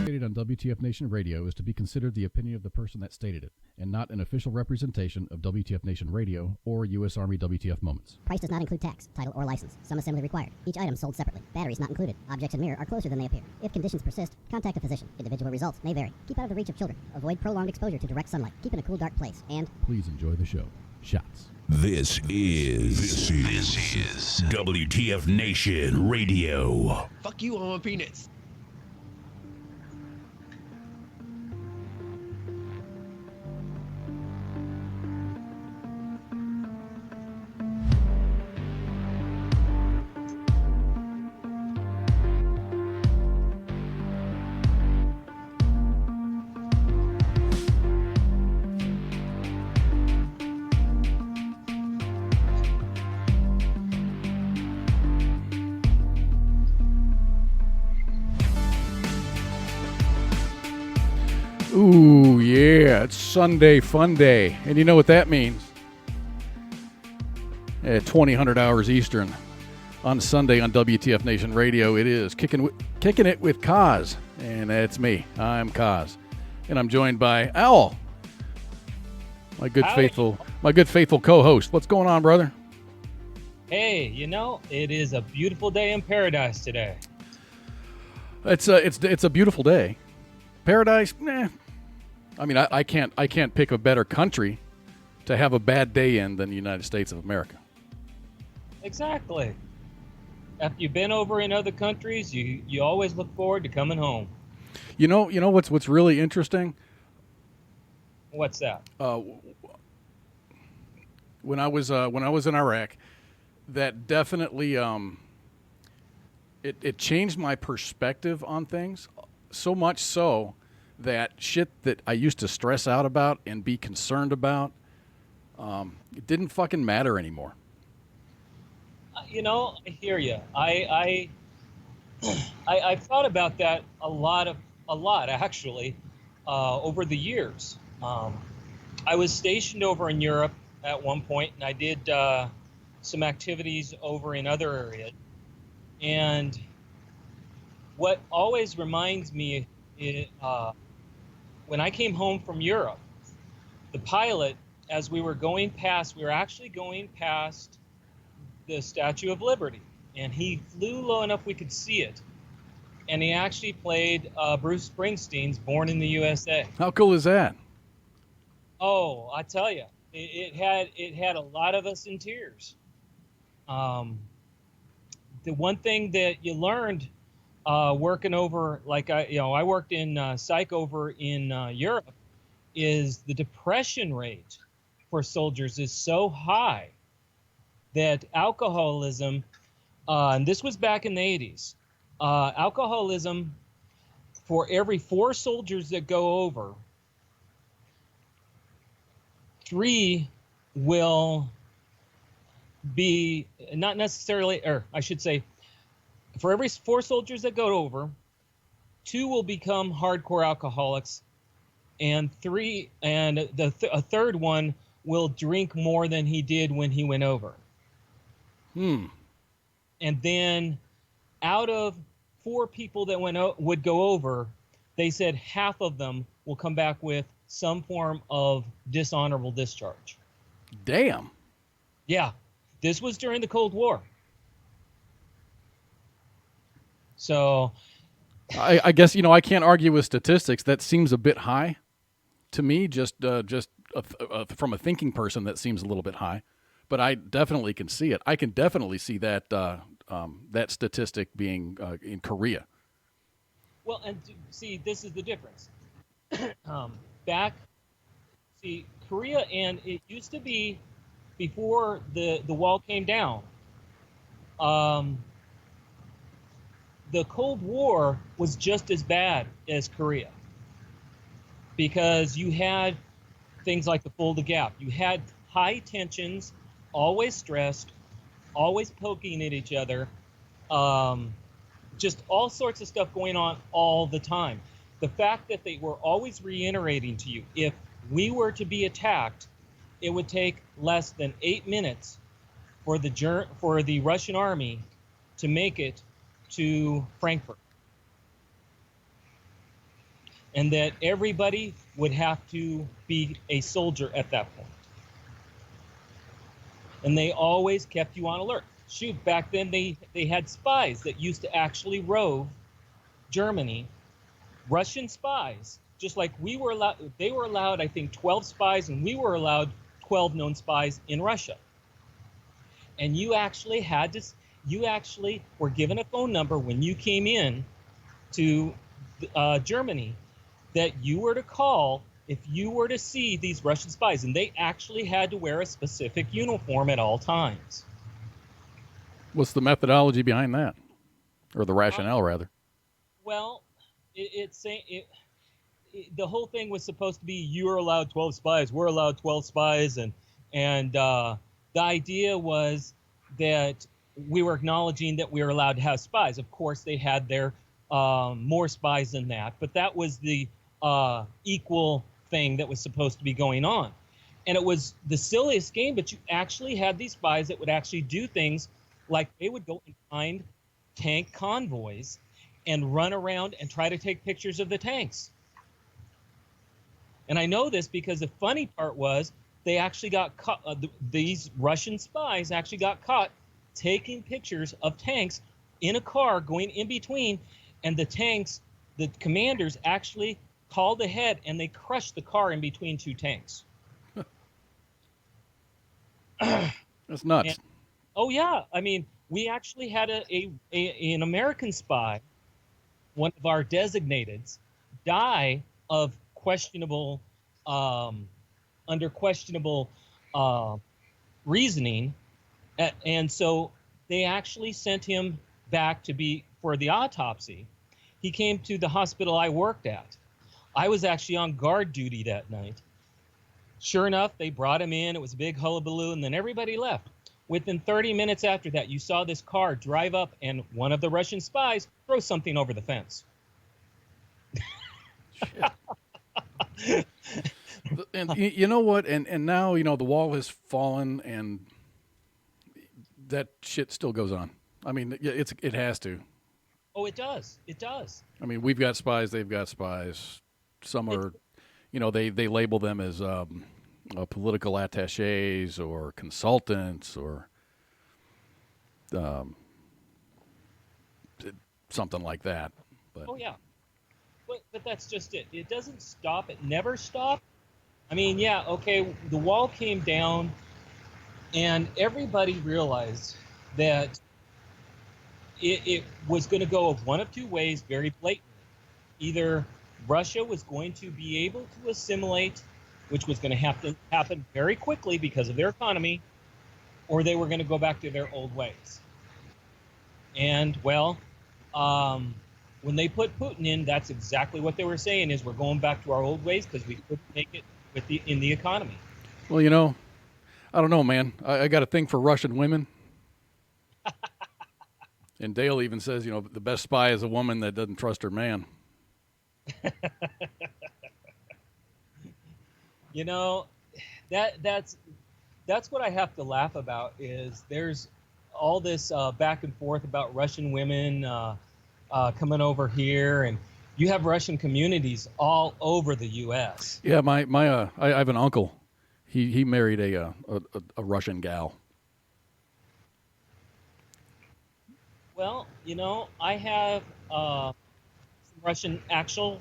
Stated on WTF Nation Radio is to be considered the opinion of the person that stated it, and not an official representation of WTF Nation Radio or U.S. Army WTF Moments. Price does not include tax, title, or license. Some assembly required. Each item sold separately. Batteries not included. Objects in mirror are closer than they appear. If conditions persist, contact a physician. Individual results may vary. Keep out of the reach of children. Avoid prolonged exposure to direct sunlight. Keep in a cool, dark place. And please enjoy the show. Shots. This is WTF Nation Radio. Fuck you, I'm a peanuts. Ooh, yeah, it's Sunday Fun Day. And you know what that means? At 2000 hours Eastern on Sunday on WTF Nation Radio, it is Kicking It with Kaz. And that's me. I'm Kaz. And I'm joined by Owl, my good faithful co-host. What's going on, brother? Hey, it is a beautiful day in paradise today. It's a beautiful day. Paradise, nah. I mean, I can't pick a better country to have a bad day in than the United States of America. Exactly. After you've been over in other countries, you always look forward to coming home. You know what's really interesting? What's that? When I was in Iraq, that definitely it changed my perspective on things, so much so that shit that I used to stress out about and be concerned about, it didn't fucking matter anymore. I hear you. I've thought about that a lot actually over the years. I was stationed over in Europe at one point, and I did some activities over in other areas. And what always reminds me is when I came home from Europe, the pilot, as we were actually going past the Statue of Liberty, and he flew low enough we could see it. And he actually played Bruce Springsteen's Born in the USA. How cool is that? Oh, I tell you, it had a lot of us in tears. The one thing that you learned working over, like I worked in psych over in Europe, is the depression rate for soldiers is so high that alcoholism, and this was back in the 80s, alcoholism, for every 4 soldiers that go over, 3 will be not necessarily, or I should say, for every 4 soldiers that go over, 2 will become hardcore alcoholics, and a third one will drink more than he did when he went over. And then, out of 4 people that would go over, they said half of them will come back with some form of dishonorable discharge. Damn. Yeah, this was during the Cold War. So, I guess I can't argue with statistics. That seems a bit high to me. Just from a thinking person, that seems a little bit high. But I definitely can see it. I can definitely see that that statistic being in Korea. Well, and see, this is the difference. Korea, and it used to be before the wall came down. The Cold War was just as bad as Korea, because you had things like the Fulda Gap. You had high tensions, always stressed, always poking at each other, just all sorts of stuff going on all the time. The fact that they were always reiterating to you, if we were to be attacked, it would take less than 8 minutes for the Russian army to make it to Frankfurt. and that everybody would have to be a soldier at that point. And they always kept you on alert. Shoot, back then they had spies that used to actually rove Germany, Russian spies, just like we were allowed. They were allowed, I think, 12 spies, and we were allowed 12 known spies in Russia. And you actually were given a phone number when you came in to Germany that you were to call if you were to see these Russian spies, and they actually had to wear a specific uniform at all times. What's the methodology behind that, or the rationale, rather? Well, the whole thing was supposed to be you are allowed 12 spies, we're allowed 12 spies, and the idea was that we were acknowledging that we were allowed to have spies. Of course, they had their more spies than that, but that was the equal thing that was supposed to be going on. And it was the silliest game, but you actually had these spies that would actually do things like they would go and find tank convoys and run around and try to take pictures of the tanks. And I know this because the funny part was they actually got caught, these Russian spies actually got caught taking pictures of tanks in a car going in between, and the tanks, the commanders actually called ahead and they crushed the car in between two tanks. That's nuts. And, oh yeah, I mean, we actually had an American spy, one of our designated, die of questionable, under questionable reasoning, and so they actually sent him back to be for the autopsy. He came to the hospital I worked at. I was actually on guard duty that night. Sure enough, they brought him in. It was a big hullabaloo, and then everybody left. Within 30 minutes after that, you saw this car drive up, and one of the Russian spies throw something over the fence. And you know what? And now, you know, the wall has fallen, and that shit still goes on. I mean, it has to. Oh, it does. It does. I mean, we've got spies. They've got spies. Some are, you know, they label them as political attaches or consultants or something like that. But Oh, yeah. But that's just it. It doesn't stop. It never stopped. I mean, yeah, okay, the wall came down, and everybody realized that it was going to go of one of two ways very blatantly. Either Russia was going to be able to assimilate, which was going to have to happen very quickly because of their economy, or they were going to go back to their old ways. And, well, when they put Putin in, that's exactly what they were saying is we're going back to our old ways because we couldn't make it in the economy. well, you know, I don't know, man. I got a thing for Russian women. And Dale even says, you know, the best spy is a woman that doesn't trust her man. You know, that's what I have to laugh about is there's all this back and forth about Russian women coming over here, and you have Russian communities all over the U.S. Yeah, I have an uncle. He married a Russian gal. Well, you know, I have some Russian actual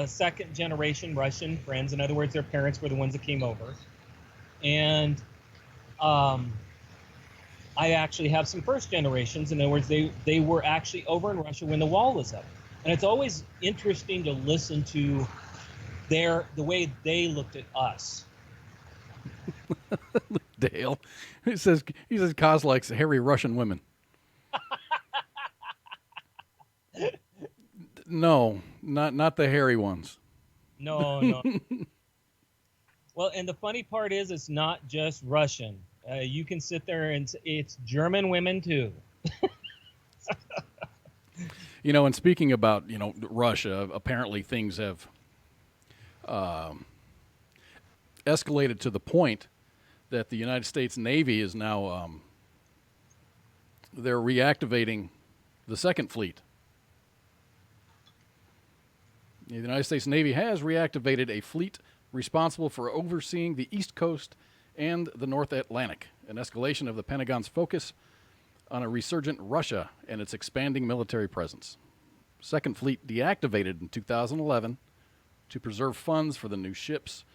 second generation Russian friends. In other words, their parents were the ones that came over. And I actually have some first generations. In other words, they were actually over in Russia when the wall was up. And it's always interesting to listen to the way they looked at us. Dale, he says Kaz likes hairy Russian women. No, not the hairy ones. No. Well, and the funny part is it's not just Russian. You can sit there and it's German women too. You know, and speaking about, you know, Russia, apparently things have escalated to the point that the United States Navy is now they're reactivating the Second Fleet. The United States Navy has reactivated a fleet responsible for overseeing the East Coast and the North Atlantic, an escalation of the Pentagon's focus on a resurgent Russia and its expanding military presence. Second Fleet deactivated in 2011 to preserve funds for the new ships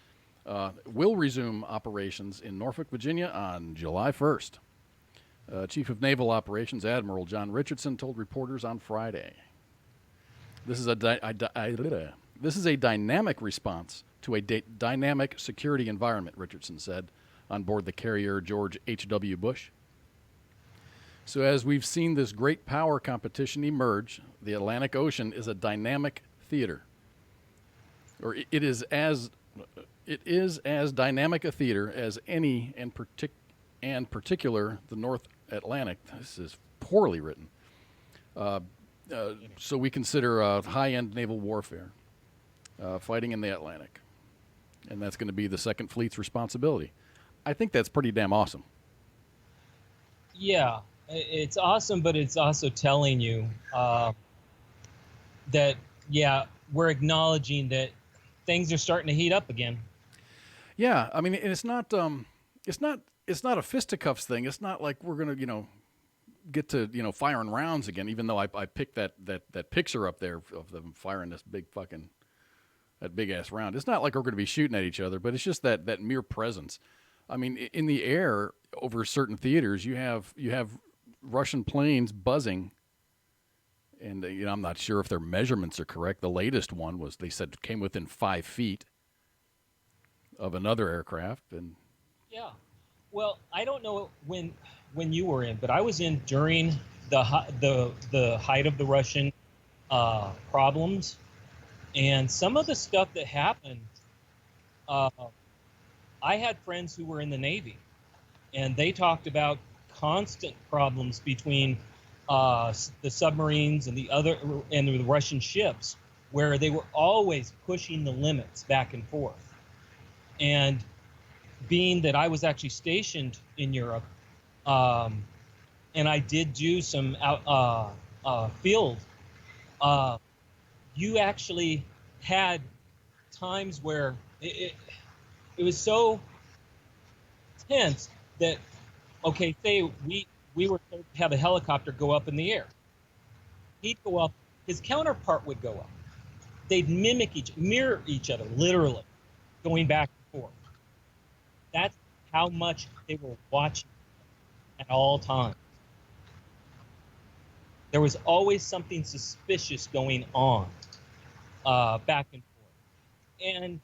will resume operations in Norfolk, Virginia on July 1st. Chief of Naval Operations Admiral John Richardson told reporters on Friday. This is a dynamic response to a dynamic security environment, Richardson said on board the carrier George H.W. Bush. So as we've seen this great power competition emerge, the Atlantic Ocean is a dynamic theater. Or it is as dynamic a theater as any, and particular the North Atlantic. This is poorly written. So we consider high-end naval warfare, fighting in the Atlantic. And that's going to be the Second Fleet's responsibility. I think that's pretty damn awesome. Yeah, it's awesome, but it's also telling you that, yeah, we're acknowledging that things are starting to heat up again. Yeah, I mean, and it's not a fisticuffs thing. It's not like we're gonna, get to firing rounds again. Even though I picked that picture up there of them firing this big ass round. It's not like we're gonna be shooting at each other, but it's just that mere presence. I mean, in the air over certain theaters, you have Russian planes buzzing, and I'm not sure if their measurements are correct. The latest one was, they said, came within 5 feet of another aircraft. And yeah, well, I don't know when you were in, but I was in during the height of the Russian problems, and some of the stuff that happened. I had friends who were in the Navy, and they talked about constant problems between the submarines and the Russian ships, where they were always pushing the limits back and forth. And being that I was actually stationed in Europe, and I did do some field, you actually had times where it was so tense that, okay, say we were to have a helicopter go up in the air. He'd go up, his counterpart would go up. They'd mirror each other, literally, going back and forth. That's how much they were watching at all times. There was always something suspicious going on back and forth. And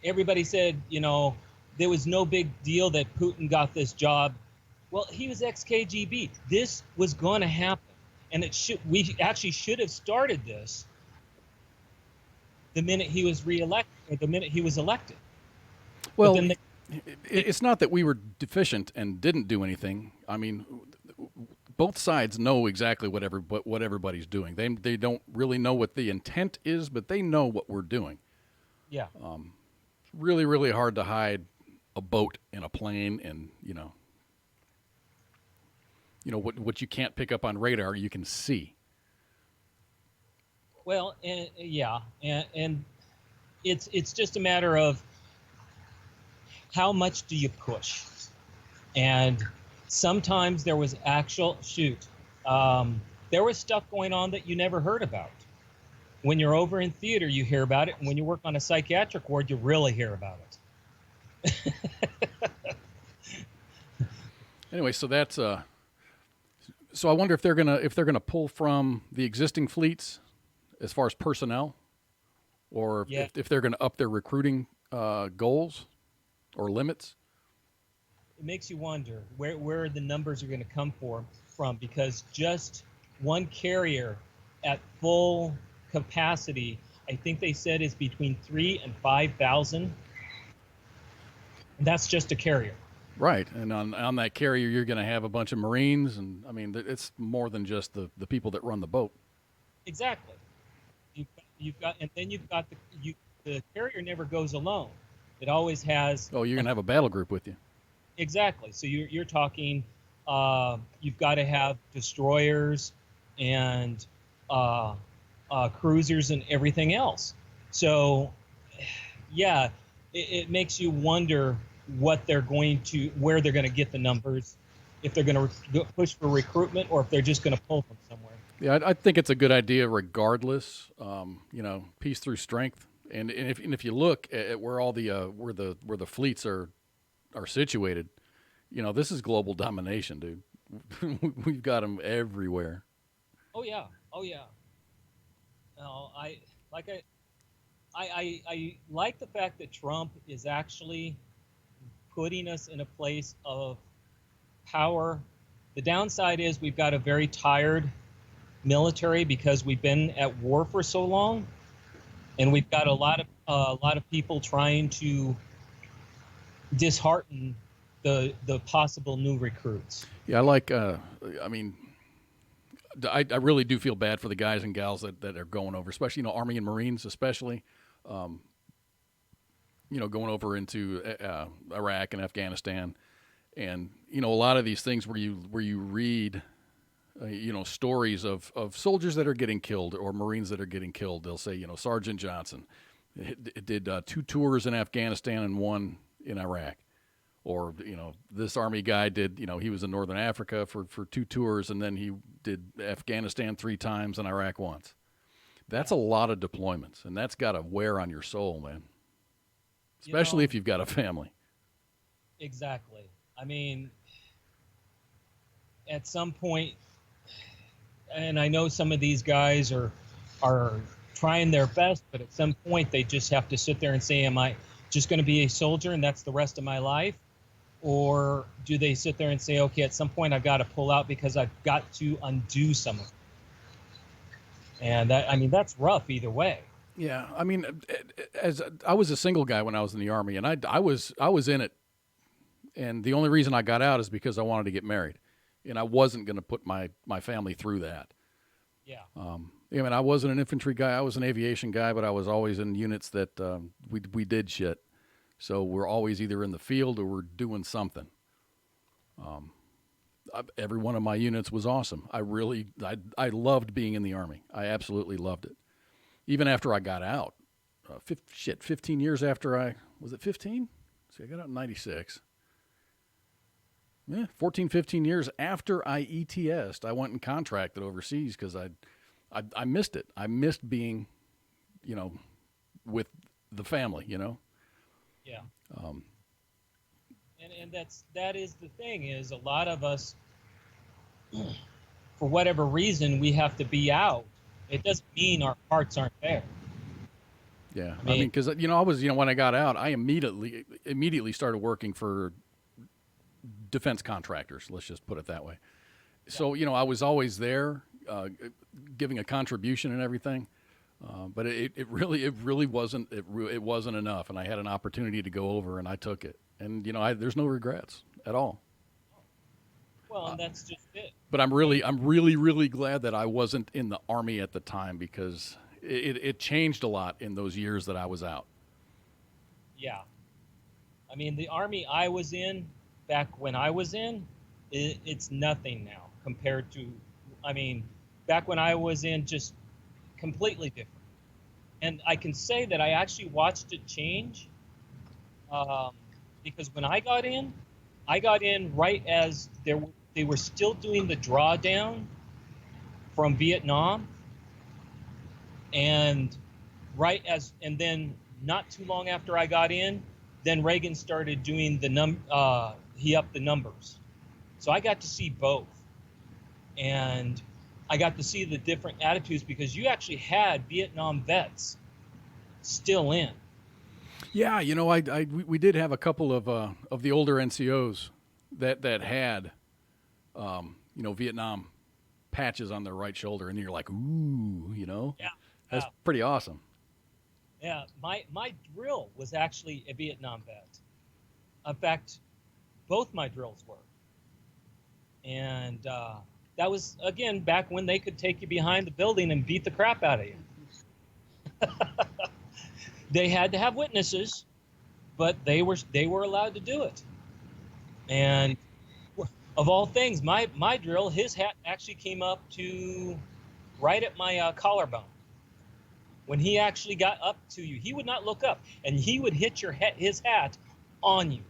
everybody said, there was no big deal that Putin got this job. Well, he was ex-KGB. This was going to happen. And we actually should have started this the minute he was reelected, or the minute he was elected. Well, it's not that we were deficient and didn't do anything. I mean, both sides know exactly what everybody's doing. They don't really know what the intent is, but they know what we're doing. Yeah. It's really, really hard to hide a boat and a plane, and what you can't pick up on radar, you can see. Well, and it's just a matter of how much do you push. And sometimes there was there was stuff going on that you never heard about. When you're over in theater, you hear about it, and when you work on a psychiatric ward, you really hear about it. Anyway, so that's so I wonder if they're gonna pull from the existing fleets as far as personnel, or if they're gonna up their recruiting goals or limits. It makes you wonder where the numbers are going to come from, because just one carrier at full capacity, I think they said, is between 3,000 and 5,000. And that's just a carrier. Right, and on that carrier, you're going to have a bunch of Marines, and I mean, it's more than just the people that run the boat. Exactly. You've got the carrier never goes alone. It always has. Oh, you're going to have a battle group with you. Exactly. So you're talking. You've got to have destroyers and cruisers and everything else. So, yeah, it makes you wonder where they're going to get the numbers, if they're going to push for recruitment or if they're just going to pull from somewhere. Yeah, I think it's a good idea regardless. Peace through strength. And if you look at where all the where the fleets are situated, this is global domination, dude. We've got them everywhere. Oh yeah, oh yeah. No, I like the fact that Trump is actually putting us in a place of power. The downside is we've got a very tired military because we've been at war for so long, and we've got a lot of people trying to dishearten the possible new recruits. Yeah, I like. I really do feel bad for the guys and gals that are going over, especially Army and Marines, especially. Going over into Iraq and Afghanistan, and a lot of these things where you read, stories of soldiers that are getting killed or Marines that are getting killed. They'll say, Sergeant Johnson did 2 tours in Afghanistan and 1 in Iraq, or this Army guy did. He was in Northern Africa for 2 tours, and then he did Afghanistan 3 times and Iraq once. That's a lot of deployments, and that's got to wear on your soul, man. Especially if you've got a family. Exactly. I mean, at some point, and I know some of these guys are trying their best, but at some point they just have to sit there and say, am I just going to be a soldier and that's the rest of my life? Or do they sit there and say, okay, at some point I've got to pull out because I've got to undo some of it? And that's rough either way. Yeah, as I was a single guy when I was in the Army, and I was in it, and the only reason I got out is because I wanted to get married, and I wasn't going to put my family through that. Yeah. I wasn't an infantry guy. I was an aviation guy, but I was always in units that we did shit. So we're always either in the field or we're doing something. Every one of my units was awesome. I loved being in the Army. I absolutely loved it. Even after I got out, 15 years after was it 15? See, I got out in 96. Yeah, 14, 15 years after I ETS'd, I went and contracted overseas because I missed it. I missed being, with the family, Yeah. And that is the thing, is a lot of us, for whatever reason, we have to be out. It doesn't mean our hearts aren't there. Yeah, because I was, when I got out, I immediately started working for defense contractors. Let's just put it that way. Yeah. So I was always there, giving a contribution and everything, but it really wasn't it wasn't enough, and I had an opportunity to go over, and I took it, and there's no regrets at all. Well, and that's just it. But I'm really glad that I wasn't in the Army at the time, because it changed a lot in those years that I was out. Yeah. The Army I was in, back when I was in, it's nothing now compared to, back when I was in, just completely different. And I can say that I actually watched it change, because when I got in right as they were still doing the drawdown from Vietnam, and then not too long after I got in, then Reagan started doing he upped the numbers. So I got to see both, and I got to see the different attitudes, because you actually had Vietnam vets still in. Yeah, we did have a couple of the older NCOs that had Vietnam patches on their right shoulder, and you're like, ooh, Yeah. That's pretty awesome. Yeah, my drill was actually a Vietnam vet. In fact, both my drills were. And that was, again, back when they could take you behind the building and beat the crap out of you. They had to have witnesses, but they were allowed to do it. And of all things, my drill, his hat actually came up to right at my collarbone. when he actually got up to you, he would not look up, and he would hit his hat on you.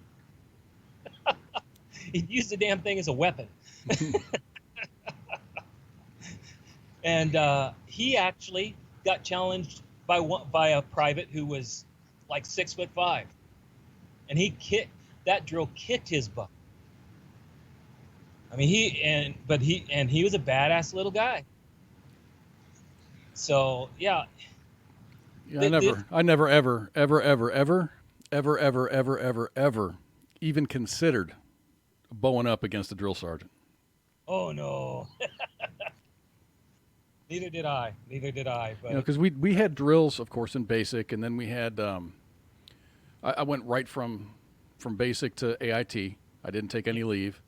He'd use the damn thing as a weapon. And he actually got challenged by a private who was like 6'5", and that drill kicked his butt. I mean, he was a badass little guy. So yeah. Yeah, I never, ever even considered bowing up against a drill sergeant. Oh no. Neither did I. But Because we had drills, of course, in basic, and then we had. I went right from basic to AIT. I didn't take any leave,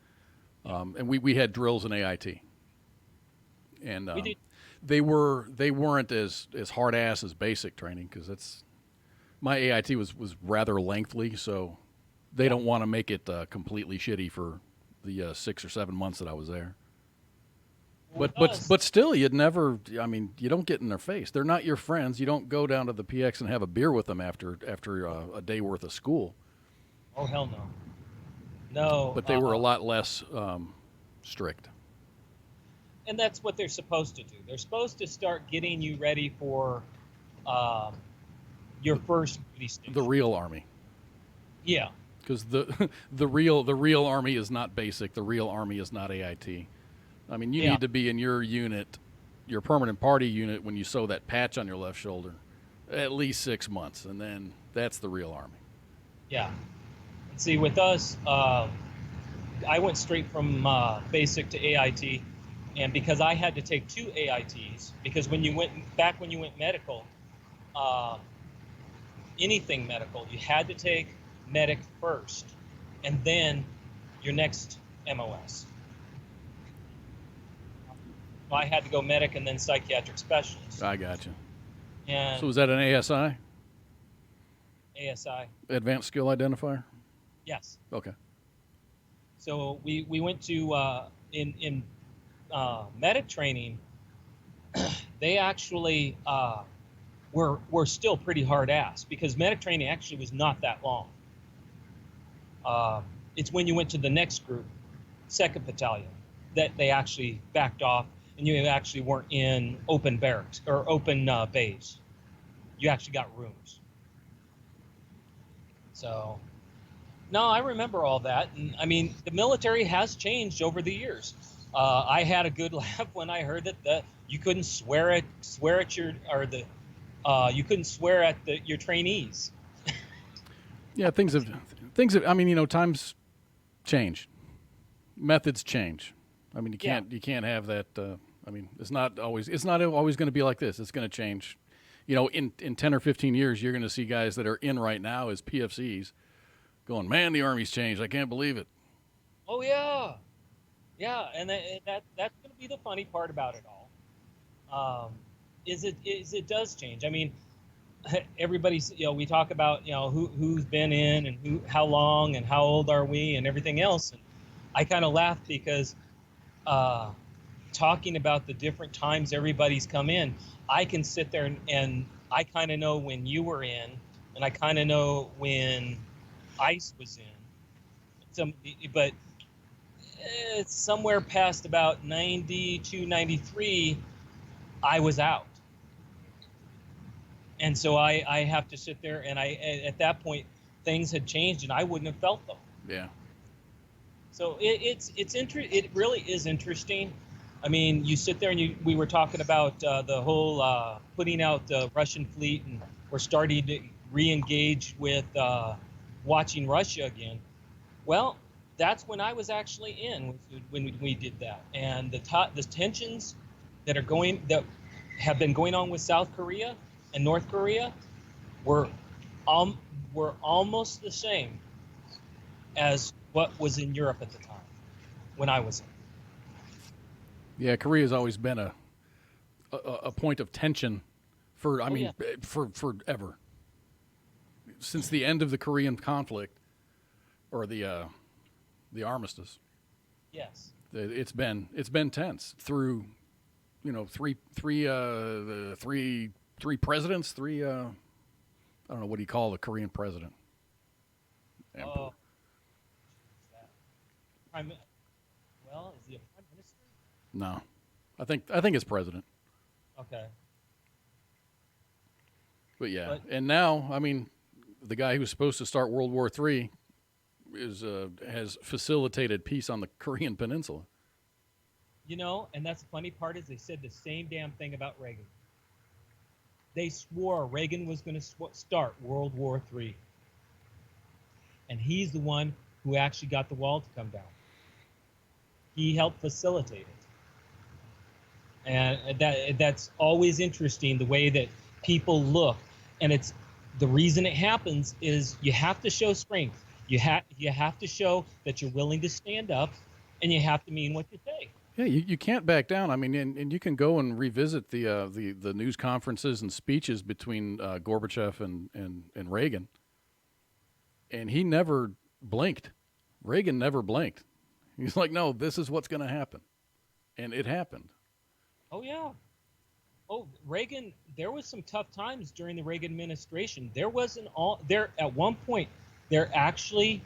and we had drills in AIT, and we did. they weren't as hard ass as basic training, because my AIT was rather lengthy, so they don't want to make it completely shitty for the 6 or 7 months that I was there. But still, you'd never. I mean, you don't get in their face. They're not your friends. You don't go down to the PX and have a beer with them after a day worth of school. Oh hell no. No. But they were a lot less strict. And that's what they're supposed to do. They're supposed to start getting you ready for your first duty station. The real Army. Yeah. Because the real Army is not basic. The real Army is not AIT. I mean, you need to be in your unit, your permanent party unit, when you sew that patch on your left shoulder, at least 6 months, and then that's the real Army. Yeah. And see, with us, I went straight from basic to AIT, and because I had to take 2 AITs, because when you went medical, anything medical, you had to take medic first, and then your next MOS. I had to go medic and then psychiatric specialist. I got you. And So was that an ASI? ASI. Advanced Skill Identifier? Yes. Okay. So we went to in medic training. They actually were still pretty hard ass, because medic training actually was not that long. It's when you went to the next group, 2nd Battalion, that they actually backed off, and you actually weren't in open barracks or open bays. You actually got rooms. So, no, I remember all that. And I mean, the military has changed over the years. I had a good laugh when I heard that you couldn't swear at your trainees. Yeah, things have. I mean, times change, methods change. I mean, you can't have that. I mean, it's not always going to be like this. It's going to change. In 10 or 15 years, you're going to see guys that are in right now as PFCs going, man, the Army's changed. I can't believe it. Oh yeah, yeah, and that's going to be the funny part about it all. Is it does change. I mean, everybody's, we talk about, who's been in and how long and how old are we and everything else. And I kind of laugh because talking about the different times everybody's come in, I can sit there and I kind of know when you were in, and I kind of know when ICE was in. But it's somewhere past about 92, 93, I was out. And so I have to sit there, and at that point, things had changed, and I wouldn't have felt them. Yeah. So it really is interesting. I mean, you sit there and we were talking about the whole putting out the Russian fleet, and we're starting to re-engage with watching Russia again. Well, that's when I was actually in, when we did that, and the tensions that have been going on with South Korea and North Korea were almost the same as what was in Europe at the time when I was in. Yeah, Korea's always been a point of tension for forever. Since the end of the Korean conflict, or the armistice. Yes. It's been tense through, three three presidents, three. I don't know what do you call the Korean president. Emperor. Oh, who's that? Well, is he a prime minister? No, I think it's president. Okay. But yeah, But- and now I mean, the guy who was supposed to start World War III has facilitated peace on the Korean Peninsula. You know, and that's the funny part is they said the same damn thing about Reagan. They swore Reagan was going to start World War III. And he's the one who actually got the wall to come down. He helped facilitate it. And that's always interesting, the way that people look. And it's the reason it happens is you have to show strength. You have to show that you're willing to stand up, and you have to mean what you say. Yeah, you can't back down. I mean, and you can go and revisit the news conferences and speeches between Gorbachev and Reagan, and he never blinked. Reagan never blinked. He's like, no, this is what's going to happen, and it happened. Oh yeah. Oh, Reagan. There was some tough times during the Reagan administration. There wasn't all there at one point. There actually,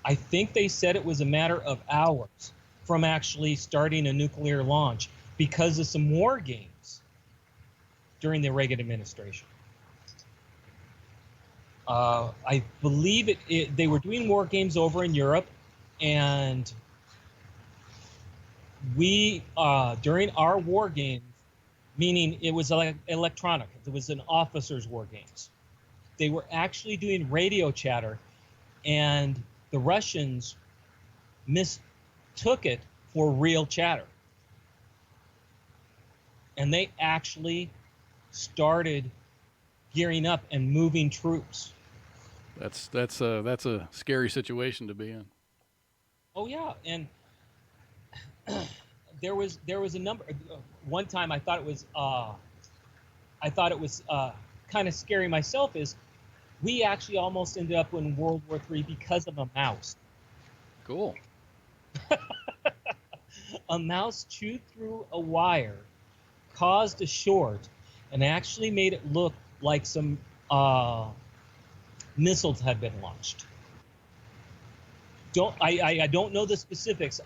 I think they said it was a matter of hours from actually starting a nuclear launch because of some war games during the Reagan administration. I believe they were doing war games over in Europe, and we during our war games, meaning it was like electronic, it was an officers' war games. They were actually doing radio chatter, and the Russians mistook it for real chatter. And they actually started gearing up and moving troops. That's a scary situation to be in. Oh yeah, and there was a number. One time I thought it was kind of scary myself. Is we actually almost ended up in World War III because of a mouse. Cool. A mouse chewed through a wire, caused a short, and actually made it look like some missiles had been launched. I don't know the specifics.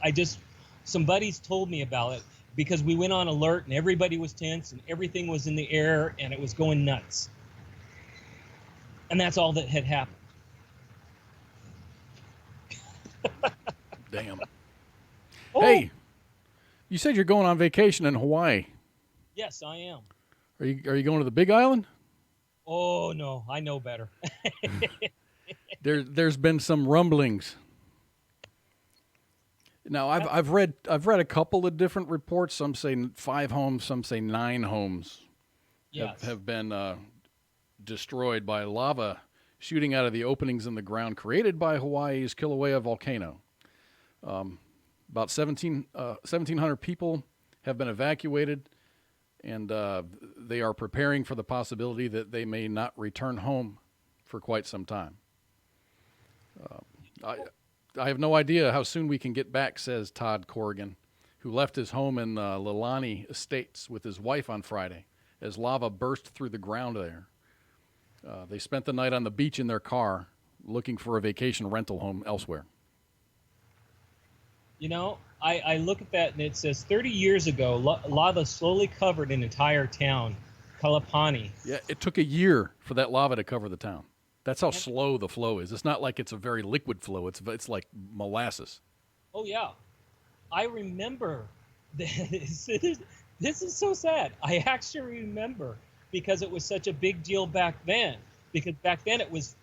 Some buddies told me about it because we went on alert and everybody was tense and everything was in the air and it was going nuts. And that's all that had happened. Damn. Oh, Hey, you said you're going on vacation in Hawaii. yes, I am. Are you going to the Big Island? Oh no, I know better. There's been some rumblings. Now I've read a couple of different reports. Some say 5 homes, some say 9 homes Yes. have been destroyed by lava shooting out of the openings in the ground created by Hawaii's Kilauea volcano. About 1,700 people have been evacuated, and they are preparing for the possibility that they may not return home for quite some time. I have no idea how soon we can get back, says Todd Corrigan, who left his home in Leilani Estates with his wife on Friday as lava burst through the ground there. They spent the night on the beach in their car looking for a vacation rental home elsewhere. You know, I look at that and it says 30 years ago, lava slowly covered an entire town, Kalapani. Yeah, it took a year for that lava to cover the town. That's how slow the flow is. It's not like it's a very liquid flow. It's like molasses. Oh yeah, I remember. This is so sad. I actually remember because it was such a big deal back then. Because back then it was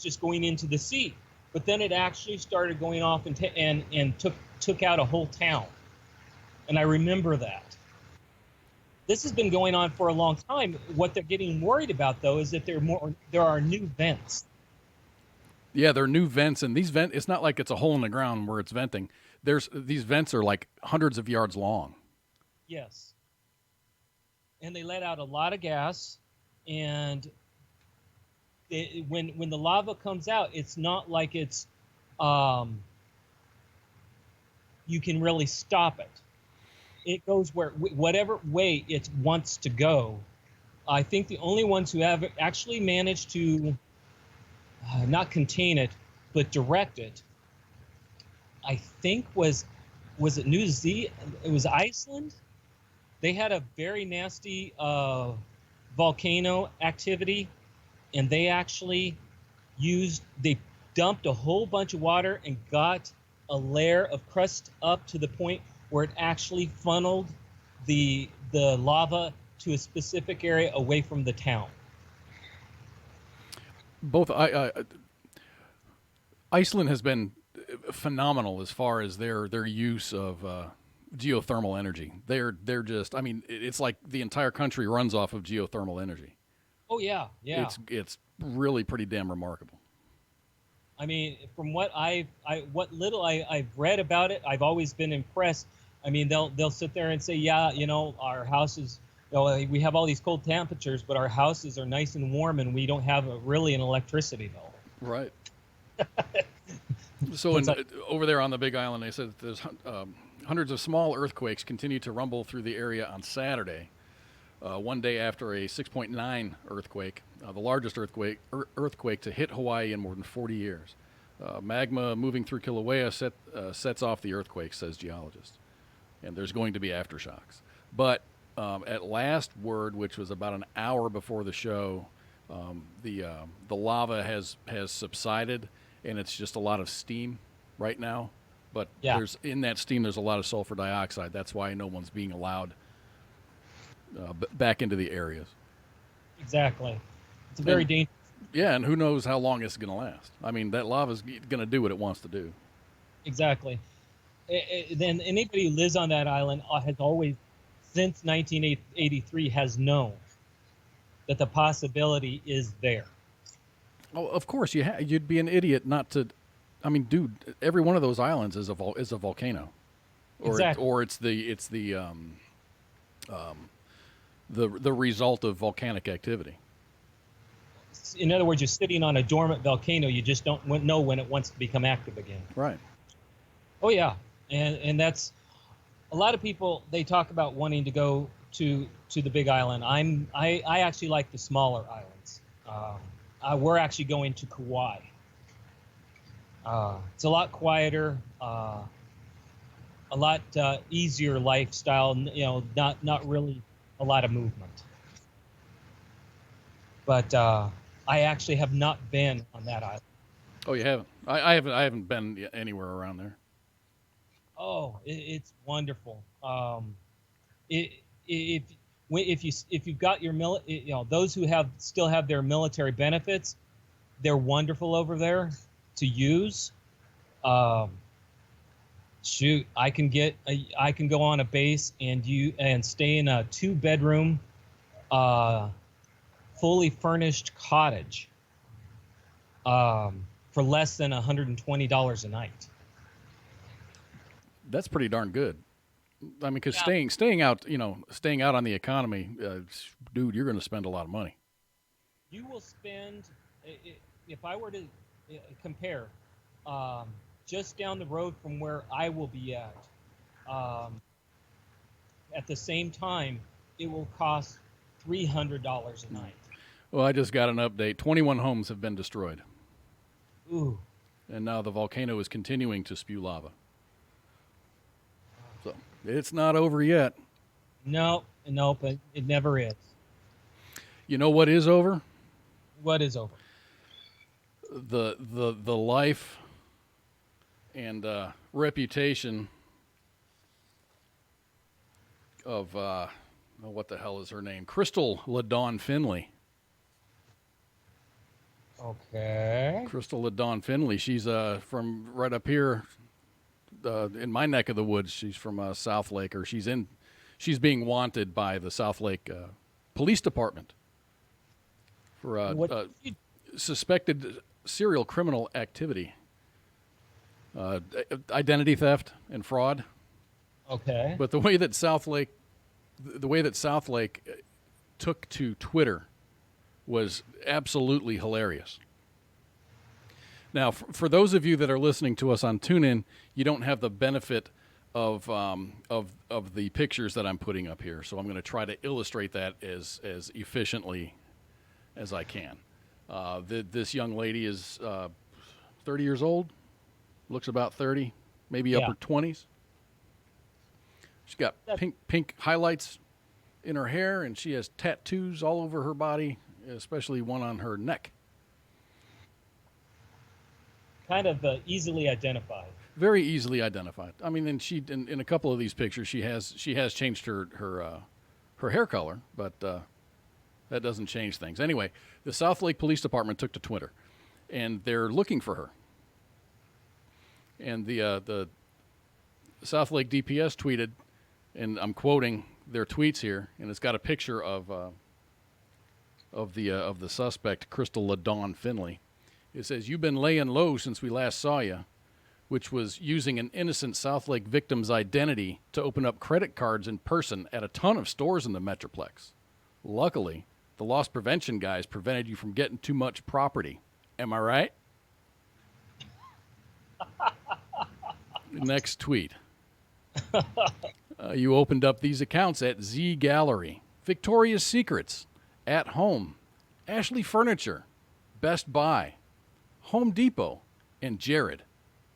just going into the sea, but then it actually started going off and took out a whole town. And I remember that. This has been going on for a long time. What they're getting worried about, though, is that there are new vents. Yeah, there are new vents, and these it's not like it's a hole in the ground where it's venting. These vents are like hundreds of yards long. Yes. And they let out a lot of gas, and when the lava comes out, it's not like it's you can really stop it. It goes whatever way it wants to go, I think the only ones who have actually managed to not contain it, but direct it, I think was it New Zealand? It was Iceland. They had a very nasty volcano activity, and they actually they dumped a whole bunch of water and got a layer of crust up to the point where it actually funneled the lava to a specific area away from the town. Both Iceland has been phenomenal as far as their use of geothermal energy. They're just, I mean, it's like the entire country runs off of geothermal energy. Oh yeah, yeah. It's really pretty damn remarkable. I mean, from what what little I've read about it, I've always been impressed. I mean, they'll sit there and say, yeah, you know, our houses, you know, we have all these cold temperatures, but our houses are nice and warm, and we don't have really an electricity bill. Right. So over there on the Big Island, they said that there's hundreds of small earthquakes continue to rumble through the area on Saturday, one day after a 6.9 earthquake, the largest earthquake to hit Hawaii in more than 40 years. Magma moving through Kilauea sets off the earthquake, says geologists, and there's going to be aftershocks. But at last word, which was about an hour before the show, the lava has subsided, and it's just a lot of steam right now. But in that steam, there's a lot of sulfur dioxide. That's why no one's being allowed back into the areas. Exactly. It's very dangerous. Yeah, and who knows how long it's going to last. I mean, that lava's going to do what it wants to do. Exactly. Then anybody who lives on that island has always, since 1983, has known that the possibility is there. Oh, of course, you'd be an idiot not to. I mean, dude, every one of those islands is a volcano, or exactly. Or it's the result of volcanic activity. In other words, you're sitting on a dormant volcano. You just don't know when it wants to become active again. Right. Oh yeah, and that's a lot of people. They talk about wanting to go to the Big Island. I actually like the smaller islands. We're actually going to Kauai. It's a lot quieter, a lot easier lifestyle. You know, not really a lot of movement. But I actually have not been on that island. Oh, you haven't? I haven't been anywhere around there. Oh, it's wonderful. If you've got your those who still have their military benefits, they're wonderful over there to use. Shoot, I can go on a base and stay in a 2-bedroom, fully furnished cottage, for less than $120 a night. That's pretty darn good. I mean, because staying out on the economy, dude, you're going to spend a lot of money. You will spend, if I were to compare, just down the road from where I will be at the same time, it will cost $300 a night. Well, I just got an update. 21 homes have been destroyed. Ooh. And now the volcano is continuing to spew lava. So it's not over yet. No, but it never is. You know what is over? What is over? The life and reputation of what the hell is her name? Crystal LaDawn Finley. Okay. Crystal LaDawn Finley. She's from right up here in my neck of the woods. She's from South Lake, or she's being wanted by the South Lake Police Department for suspected serial criminal activity, identity theft and fraud. Okay. But the way that South Lake took to Twitter was absolutely hilarious. Now, for those of you that are listening to us on TuneIn, you don't have the benefit of the pictures that I'm putting up here. So I'm going to try to illustrate that as efficiently as I can. This young lady is 30 years old, looks about 30, maybe Yeah. upper 20s. She's got pink highlights in her hair, and she has tattoos all over her body, especially one on her neck. Kind of easily identified. Very easily identified. I mean, and she in a couple of these pictures, she has changed her hair color, but that doesn't change things. Anyway, the South Lake Police Department took to Twitter, and they're looking for her. And the South Lake DPS tweeted, and I'm quoting their tweets here, and it's got a picture of the suspect, Crystal LaDawn Finley. It says, "You've been laying low since we last saw you," which was using an innocent South Lake victim's identity to open up credit cards in person at a ton of stores in the Metroplex. Luckily, the loss prevention guys prevented you from getting too much property. Am I right? Next tweet. You opened up these accounts at Z Gallery, Victoria's Secrets, At Home, Ashley Furniture, Best Buy, Home Depot, and Jared,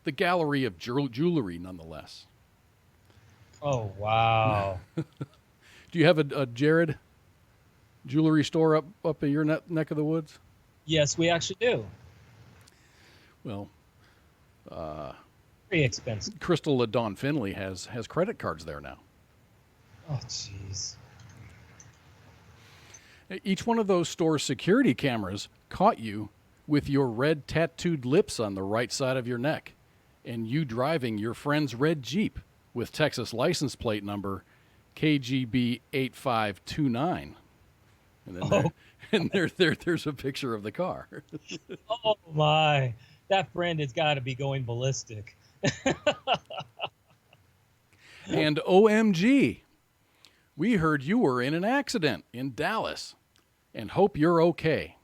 the gallery of jewelry nonetheless. Oh, wow. Do you have a Jared jewelry store up in your neck of the woods? Yes, we actually do. Well, Pretty expensive. Crystal LaDawn Finley has credit cards there now. Oh, jeez. Each one of those store security cameras caught you with your red tattooed lips on the right side of your neck, and you driving your friend's red Jeep with Texas license plate number KGB 8529. And then there's a picture of the car. Oh, my. That friend has got to be going ballistic. And OMG, we heard you were in an accident in Dallas and hope you're okay,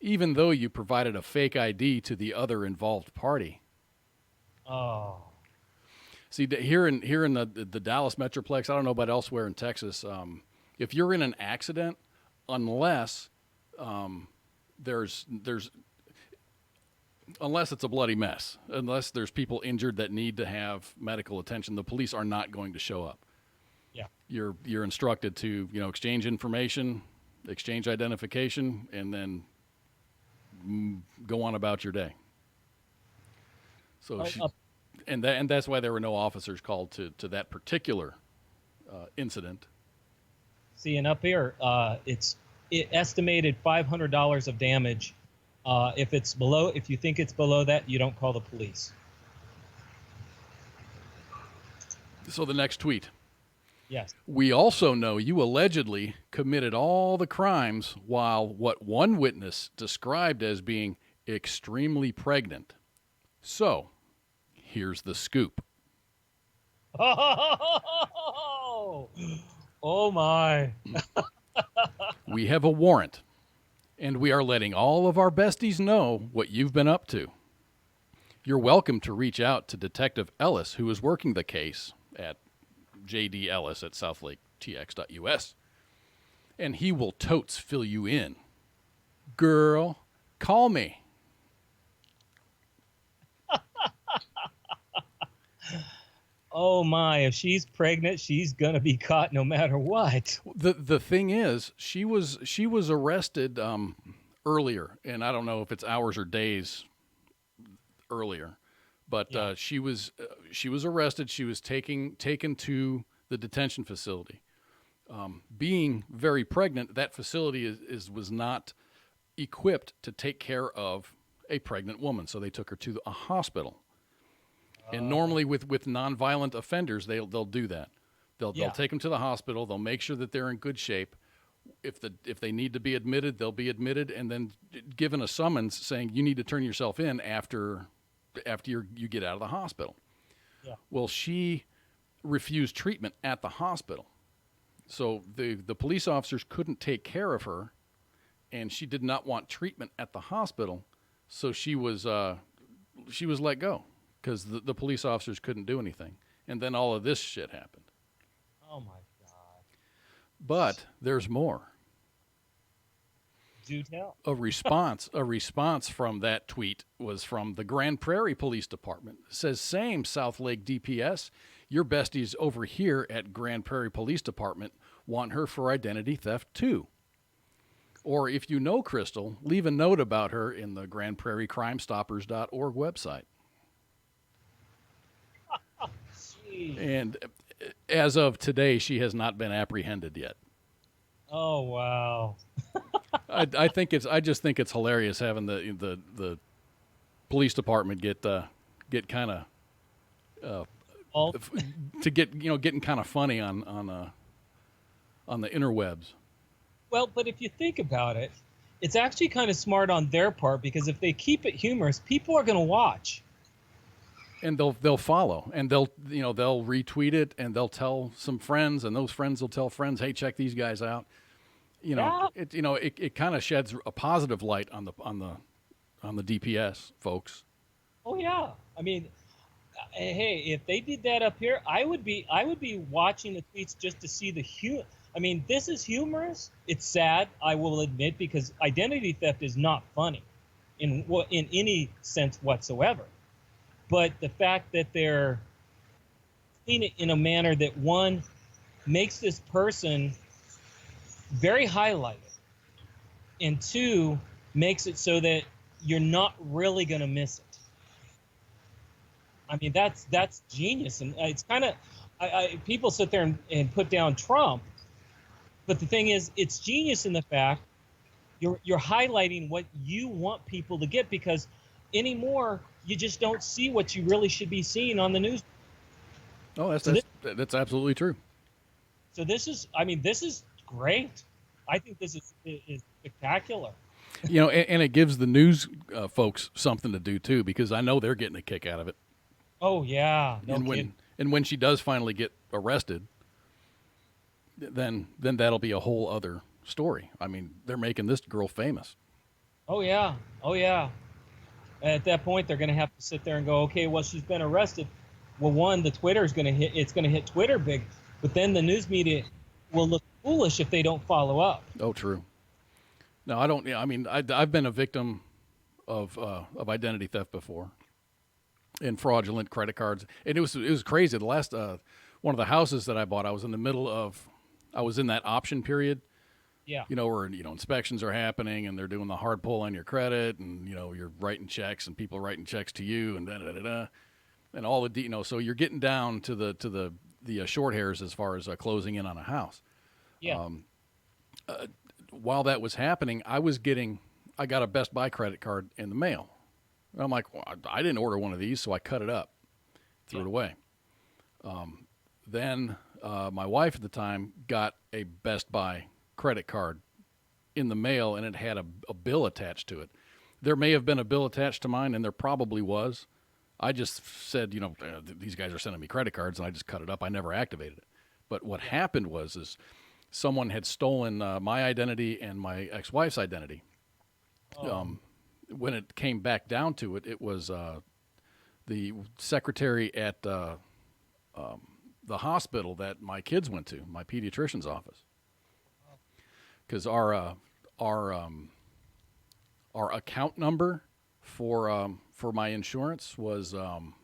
even though you provided a fake ID to the other involved party. Oh. See, here in the Dallas Metroplex, I don't know about elsewhere in Texas, if you're in an accident, unless unless it's a bloody mess, unless there's people injured that need to have medical attention, the police are not going to show up. Yeah. You're instructed to, exchange information, exchange identification, and then go on about your day. So and that's why there were no officers called to that particular incident. See, and up here, it's estimated $500 of damage. If you think it's below that, you don't call the police. So the next tweet. Yes. We also know you allegedly committed all the crimes while what one witness described as being extremely pregnant. So, here's the scoop. Oh my. We have a warrant, and we are letting all of our besties know what you've been up to. You're welcome to reach out to Detective Ellis, who is working the case at JD Ellis at southlakeTX.us, and he will totes fill you in. Girl, call me. Oh my, if she's pregnant, she's gonna be caught no matter what. The thing is, she was arrested earlier, and I don't know if it's hours or days earlier, but she was arrested. She was taken to the detention facility. Being very pregnant, that facility was not equipped to take care of a pregnant woman, so they took her to a hospital. And normally with nonviolent offenders, they'll do that. They'll take them to the hospital. They'll make sure that they're in good shape. If they need to be admitted, they'll be admitted, and then given a summons saying you need to turn yourself in after you get out of the hospital. Yeah. Well, she refused treatment at the hospital, so the police officers couldn't take care of her, and she did not want treatment at the hospital, so she was let go. Because the police officers couldn't do anything. And then all of this shit happened. Oh my God. But there's more. Do tell. A response from that tweet was from the Grand Prairie Police Department. It says, same South Lake DPS, your besties over here at Grand Prairie Police Department want her for identity theft too. Or if you know Crystal, leave a note about her in the Grand Prairie Crimestoppers.org website. Jeez. And as of today, she has not been apprehended yet. Oh wow. I just think it's hilarious having the police department get kind of Well, getting kind of funny on the interwebs. well, but if you think about it, it's actually kind of smart on their part, because if they keep it humorous, people are going to watch. And they'll follow, and they'll retweet it, and they'll tell some friends, and those friends will tell friends, hey, check these guys out. Yeah. It kind of sheds a positive light on the DPS folks. Oh yeah. I mean, hey, if they did that up here, I would be watching the tweets just to see the humor. I mean, this is humorous. It's sad, I will admit, because identity theft is not funny in any sense whatsoever. But the fact that they're seeing it in a manner that, one, makes this person very highlighted, and two, makes it so that you're not really going to miss it. I mean, that's genius. And it's kind of, people sit there and put down Trump, but the thing is, it's genius in the fact you're highlighting what you want people to get, because anymore you just don't see what you really should be seeing on the news. Oh, that's absolutely true. So this is great. I think this is spectacular. And it gives the news folks something to do too, because I know they're getting a kick out of it. Oh yeah, no kidding. When she does finally get arrested, then that'll be a whole other story. I mean, they're making this girl famous. Oh yeah. At that point, they're going to have to sit there and go, okay, well, she's been arrested. Well, one, the Twitter is going to hit. It's going to hit Twitter big, but then the news media will look foolish if they don't follow up. Oh, true. No, I don't. I mean, I've been a victim of identity theft before, and fraudulent credit cards, and it was crazy. The last one of the houses that I bought, I was in that option period. Yeah. Where inspections are happening, and they're doing the hard pull on your credit, and you're writing checks, and people are writing checks to you, and and all the so you're getting down to the short hairs as far as closing in on a house. Yeah. While that was happening, I got a Best Buy credit card in the mail. And I'm like, well, I didn't order one of these, so I cut it up, threw it away. Then my wife at the time got a Best Buy credit card in the mail, and it had a bill attached to it. There may have been a bill attached to mine, and there probably was. I just said, these guys are sending me credit cards, and I just cut it up. I never activated it. But what happened was someone had stolen my identity and my ex-wife's identity. When it came back down to it, it was the secretary at the hospital that my kids went to, my pediatrician's office. Because our account number for my insurance was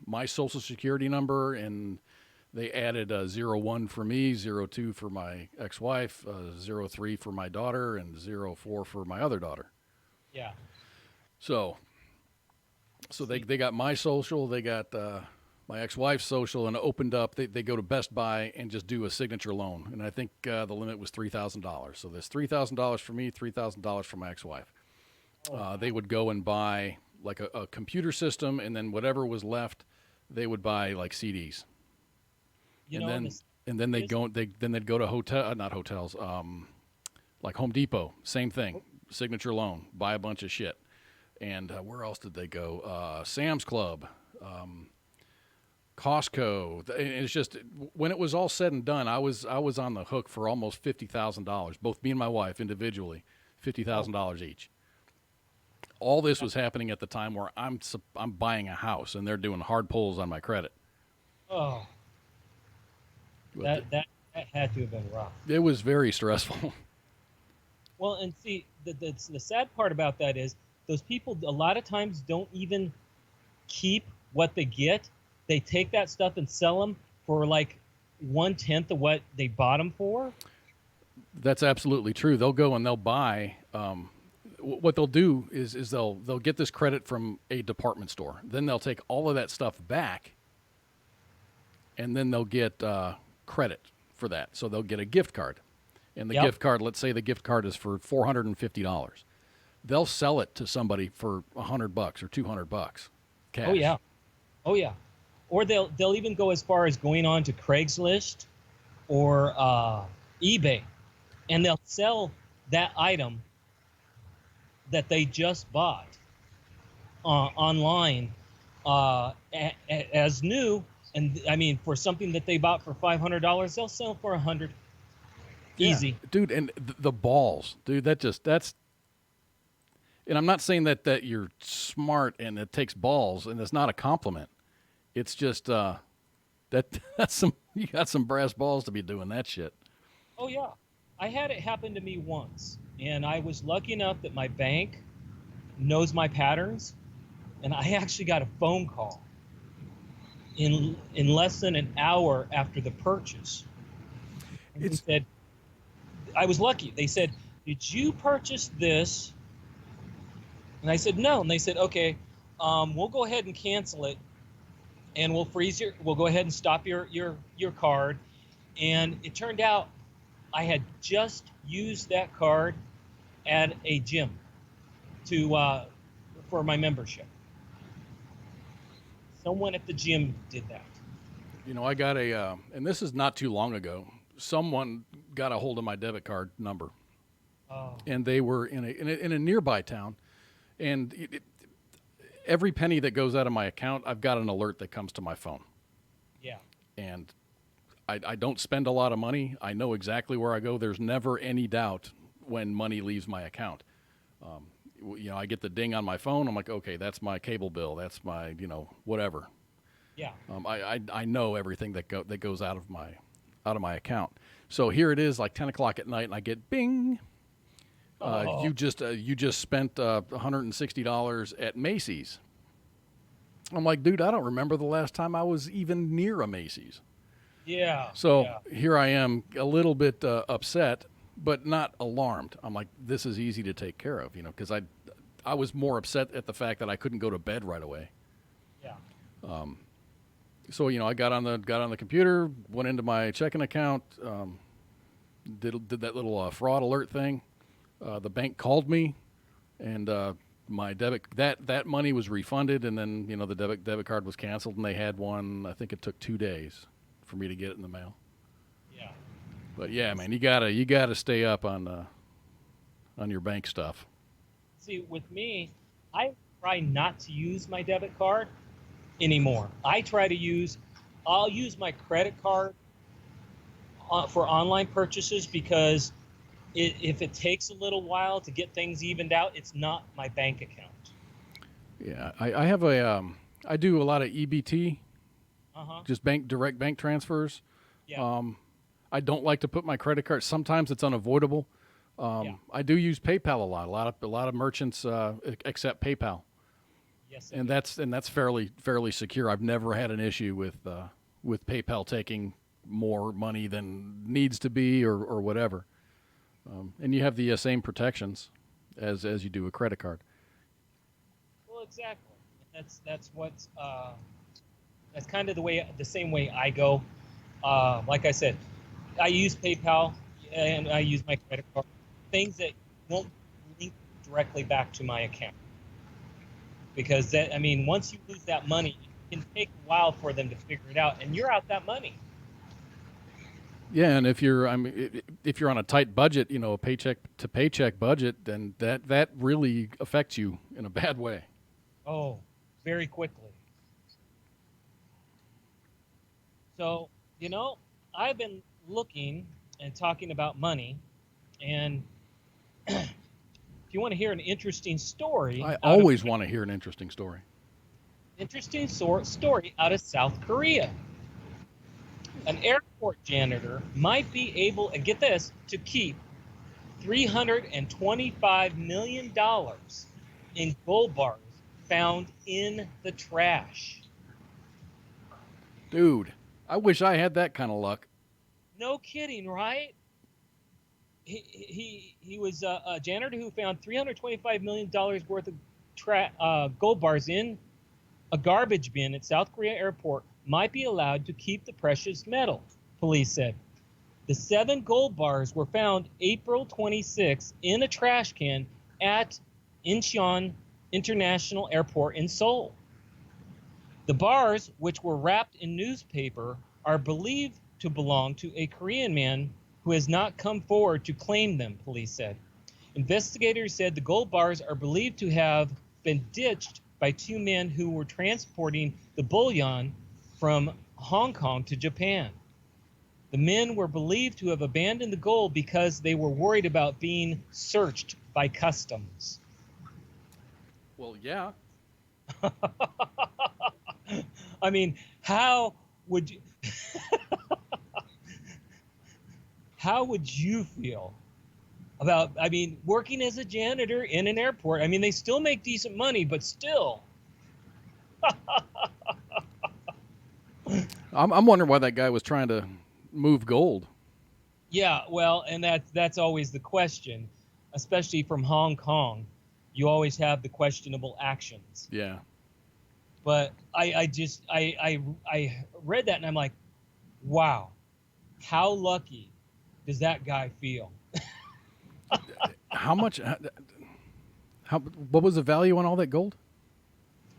my Social Security number, and they added 01 for me, 02 for my ex-wife, 03 for my daughter, and 04 for my other daughter. Yeah. So they got my social, they got my ex-wife's social, and opened up. They go to Best Buy and just do a signature loan, and I think the limit was $3,000. So there's $3,000 for me, $3,000 for my ex-wife. They would go and buy like a computer system, and then whatever was left, they would buy like CDs. And then they'd go to not hotels, like Home Depot, same thing, signature loan, buy a bunch of shit. And where else did they go? Sam's Club, Costco. And it's just, when it was all said and done, I was on the hook for almost $50,000, both me and my wife individually, $50,000 each. All this was happening at the time where I'm buying a house, and they're doing hard pulls on my credit. Oh. But That had to have been rough. it was very stressful. Well, and see, the sad part about that is those people a lot of times don't even keep what they get. They take that stuff and sell them for like 1/10 of what they bought them for. That's absolutely true. They'll go and they'll buy. What they'll do is they'll get this credit from a department store. Then they'll take all of that stuff back, and then they'll get credit for that. So they'll get a gift card, and the Yep. gift card. Let's say the gift card is for $450. They'll sell it to somebody for $100 or $200 cash. Oh yeah, oh yeah. Or they'll even go as far as going on to Craigslist or eBay, and they'll sell that item that they just bought online as new. And I mean, for something that they bought for $500, they'll sell for $100. Yeah. Easy. Dude. And the balls, dude. That's. And I'm not saying that you're smart and it takes balls, and it's not a compliment. It's just that's some you got some brass balls to be doing that shit. Oh yeah, I had it happen to me once, and I was lucky enough that my bank knows my patterns, and I actually got a phone call in less than an hour after the purchase. And they said, I was lucky. They said, "Did you purchase this?" And I said, "No." And they said, "Okay, we'll go ahead and cancel it, and we'll go ahead and stop your card." And it turned out I had just used that card at a gym for my membership. Someone at the gym did that. You know, I got and this is not too long ago. Someone got a hold of my debit card number, and they were in a nearby town, and every penny that goes out of my account, I've got an alert that comes to my phone. Yeah. And I don't spend a lot of money. I know exactly where I go. There's never any doubt when money leaves my account. I get the ding on my phone. I'm like, okay, that's my cable bill. That's my, whatever. Yeah. I know everything that goes out of my account. So here it is, like 10 o'clock at night, and I get bing. You just spent $160 at Macy's. I'm like, dude, I don't remember the last time I was even near a Macy's. Yeah. So yeah. here I am, a little bit upset, but not alarmed. I'm like, this is easy to take care of, because I was more upset at the fact that I couldn't go to bed right away. Yeah. So I got on the computer, went into my checking account, did that little fraud alert thing. The bank called me, and my that money was refunded, and then the debit card was canceled, and they had one. I think it took 2 days for me to get it in the mail. Yeah. But yeah, man, you gotta stay up on your bank stuff. See, with me, I try not to use my debit card anymore. I'll use my credit card for online purchases because if it takes a little while to get things evened out, it's not my bank account. Yeah, I have I do a lot of EBT, just direct bank transfers. Yeah. I don't like to put my credit card. Sometimes it's unavoidable. I do use PayPal a lot. A lot of merchants accept PayPal. Yes. And that's fairly secure. I've never had an issue with PayPal taking more money than needs to be or whatever. And you have the same protections as you do a credit card. Well, exactly. That's what's that's kind of the same way I go. Like I said, I use PayPal and I use my credit card. Things that won't link directly back to my account. Because once you lose that money, it can take a while for them to figure it out, and you're out that money. Yeah, and if you're on a tight budget, a paycheck to paycheck budget, then that really affects you in a bad way. Oh, very quickly. So, I've been looking and talking about money, and if you want to hear an interesting story, I always want to hear an interesting story. Story out of South Korea. An Air airport janitor might be able, and get this, to keep $325 million in gold bars found in the trash. Dude, I wish I had that kind of luck. No kidding, right? He was a janitor who found $325 million worth of gold bars in a garbage bin at South Korea airport. Might be allowed to keep the precious metal, police said. The 7 gold bars were found April 26 in a trash can at Incheon International Airport in Seoul. The bars, which were wrapped in newspaper, are believed to belong to a Korean man who has not come forward to claim them, police said. Investigators said the gold bars are believed to have been ditched by 2 men who were transporting the bullion from Hong Kong to Japan. The men were believed to have abandoned the gold because they were worried about being searched by customs. Well, yeah. I mean, how would you how would you feel about, I mean, working as a janitor in an airport? I mean, they still make decent money, but still. I'm wondering why that guy was trying to move gold. Yeah, well, and that's always the question, especially from Hong Kong. You always have the questionable actions. Yeah. But I read that and I'm like, wow, how lucky does that guy feel? How much? What was the value on all that gold?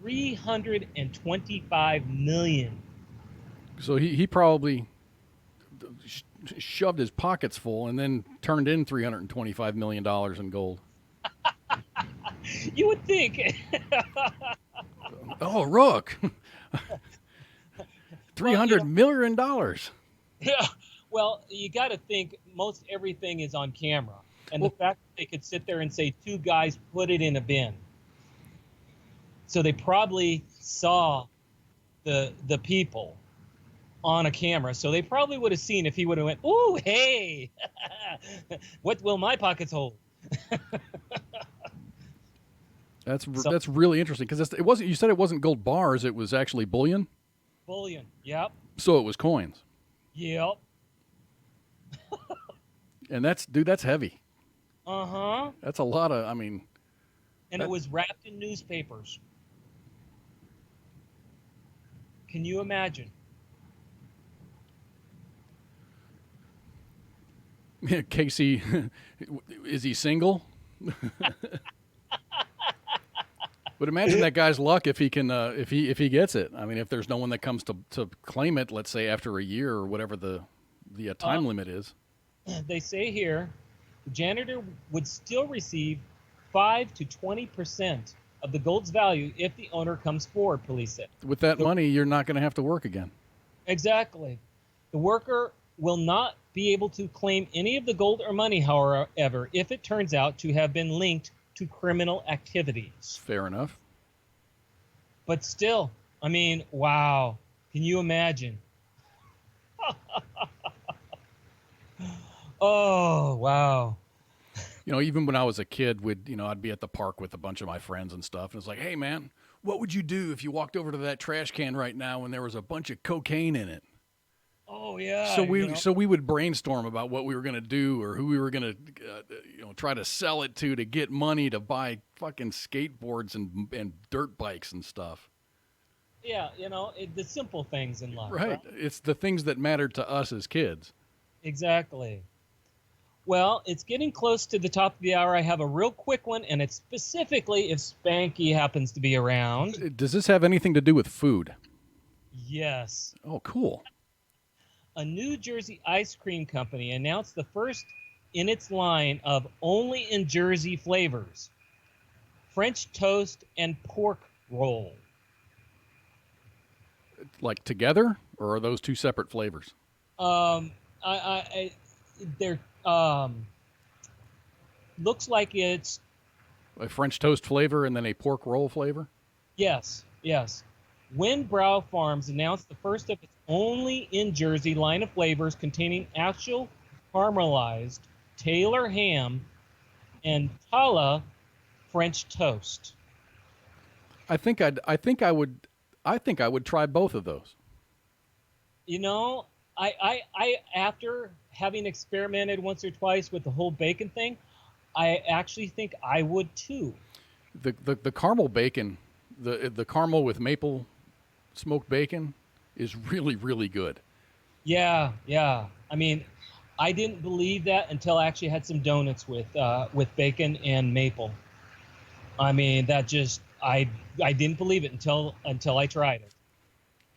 $325 million. So he probably shoved his pockets full and then turned in $325 million in gold. You would think. Oh, Rook. $300 million. Yeah. Well, you got to think most everything is on camera. And the fact that they could sit there and say 2 guys put it in a bin. So they probably saw the people on a camera. So they probably would have seen if he would have went, "Ooh, hey, what will my pockets hold?" That's really interesting because it wasn't. You said it wasn't gold bars; it was actually bullion. Bullion. Yep. So it was coins. Yep. And that's heavy. Uh-huh. That's a lot of. I mean. And it was wrapped in newspapers. Can you imagine? Casey, is he single? But imagine that guy's luck if he can, if he gets it. I mean, if there's no one that comes to claim it, let's say after a year or whatever the time limit is. They say here, the janitor would still receive 5 to 20% of the gold's value if the owner comes forward, police said. With that money, you're not going to have to work again. Exactly. The worker will not be able to claim any of the gold or money, however, if it turns out to have been linked to criminal activities. Fair enough. But still, I mean, wow. Can you imagine? Oh, wow. You know, even when I was a kid, I'd be at the park with a bunch of my friends and stuff, and it's like, hey, man, what would you do if you walked over to that trash can right now and there was a bunch of cocaine in it? Oh, yeah. So we would brainstorm about what we were going to do or who we were going to, try to sell it to get money to buy fucking skateboards and dirt bikes and stuff. Yeah, the simple things in life. Right. It's the things that mattered to us as kids. Exactly. Well, it's getting close to the top of the hour. I have a real quick one, and it's specifically if Spanky happens to be around. Does this have anything to do with food? Yes. Oh, cool. A New Jersey ice cream company announced the first in its line of only in Jersey flavors: French toast and pork roll. Like together, or are those two separate flavors? They're looks like it's a French toast flavor and then a pork roll flavor. Yes. Windbrow Farms announced the first of its only in Jersey line of flavors containing actual caramelized Taylor ham and Tala French toast. I think I would try both of those. You know, I after having experimented once or twice with the whole bacon thing, I actually think I would too. The caramel bacon, the caramel with maple smoked bacon is really, really good. Yeah, yeah. I mean, I didn't believe that until I actually had some donuts with bacon and maple. I mean, that just I didn't believe it until I tried it.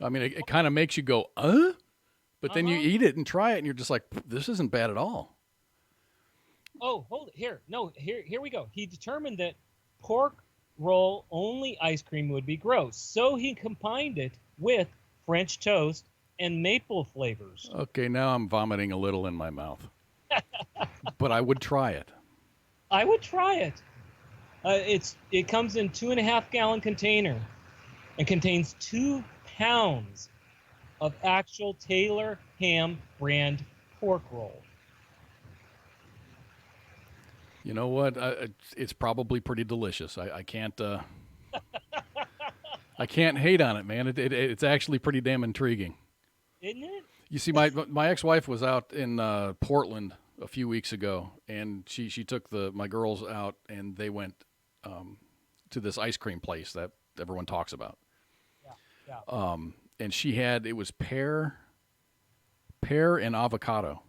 I mean, it kind of makes you go, but then you eat it and try it, and you're just like, this isn't bad at all. Oh, hold it. Here. No, here we go. He determined that pork roll only ice cream would be gross. So he combined it with French toast and maple flavors. Okay, now I'm vomiting a little in my mouth. But I would try it. I would try it. It comes in 2.5-gallon container and contains 2 pounds of actual Taylor ham brand pork roll. You know what? It's probably pretty delicious. I can't I can't hate on it, man. It's actually pretty damn intriguing. Isn't it? You see, my ex-wife was out in Portland a few weeks ago, and she took my girls out, and they went to this ice cream place that everyone talks about. Yeah. And it was pear and avocado.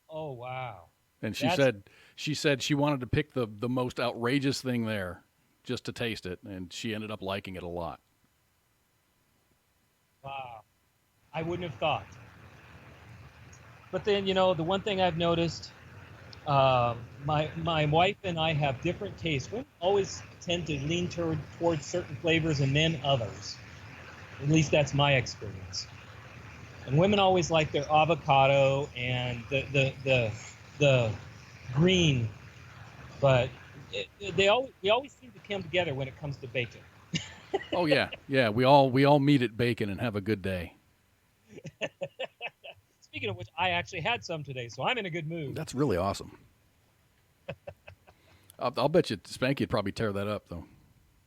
Oh wow. And she said she wanted to pick the most outrageous thing there just to taste it, and she ended up liking it a lot. Wow. I wouldn't have thought. But then, the one thing I've noticed, my wife and I have different tastes. Women always tend to lean towards certain flavors and men others. At least that's my experience. And women always like their avocado and the green, but we always seem to come together when it comes to bacon. Oh yeah, yeah. We all meet at bacon and have a good day. Speaking of which, I actually had some today, so I'm in a good mood. That's really awesome. I'll bet you Spanky would probably tear that up though.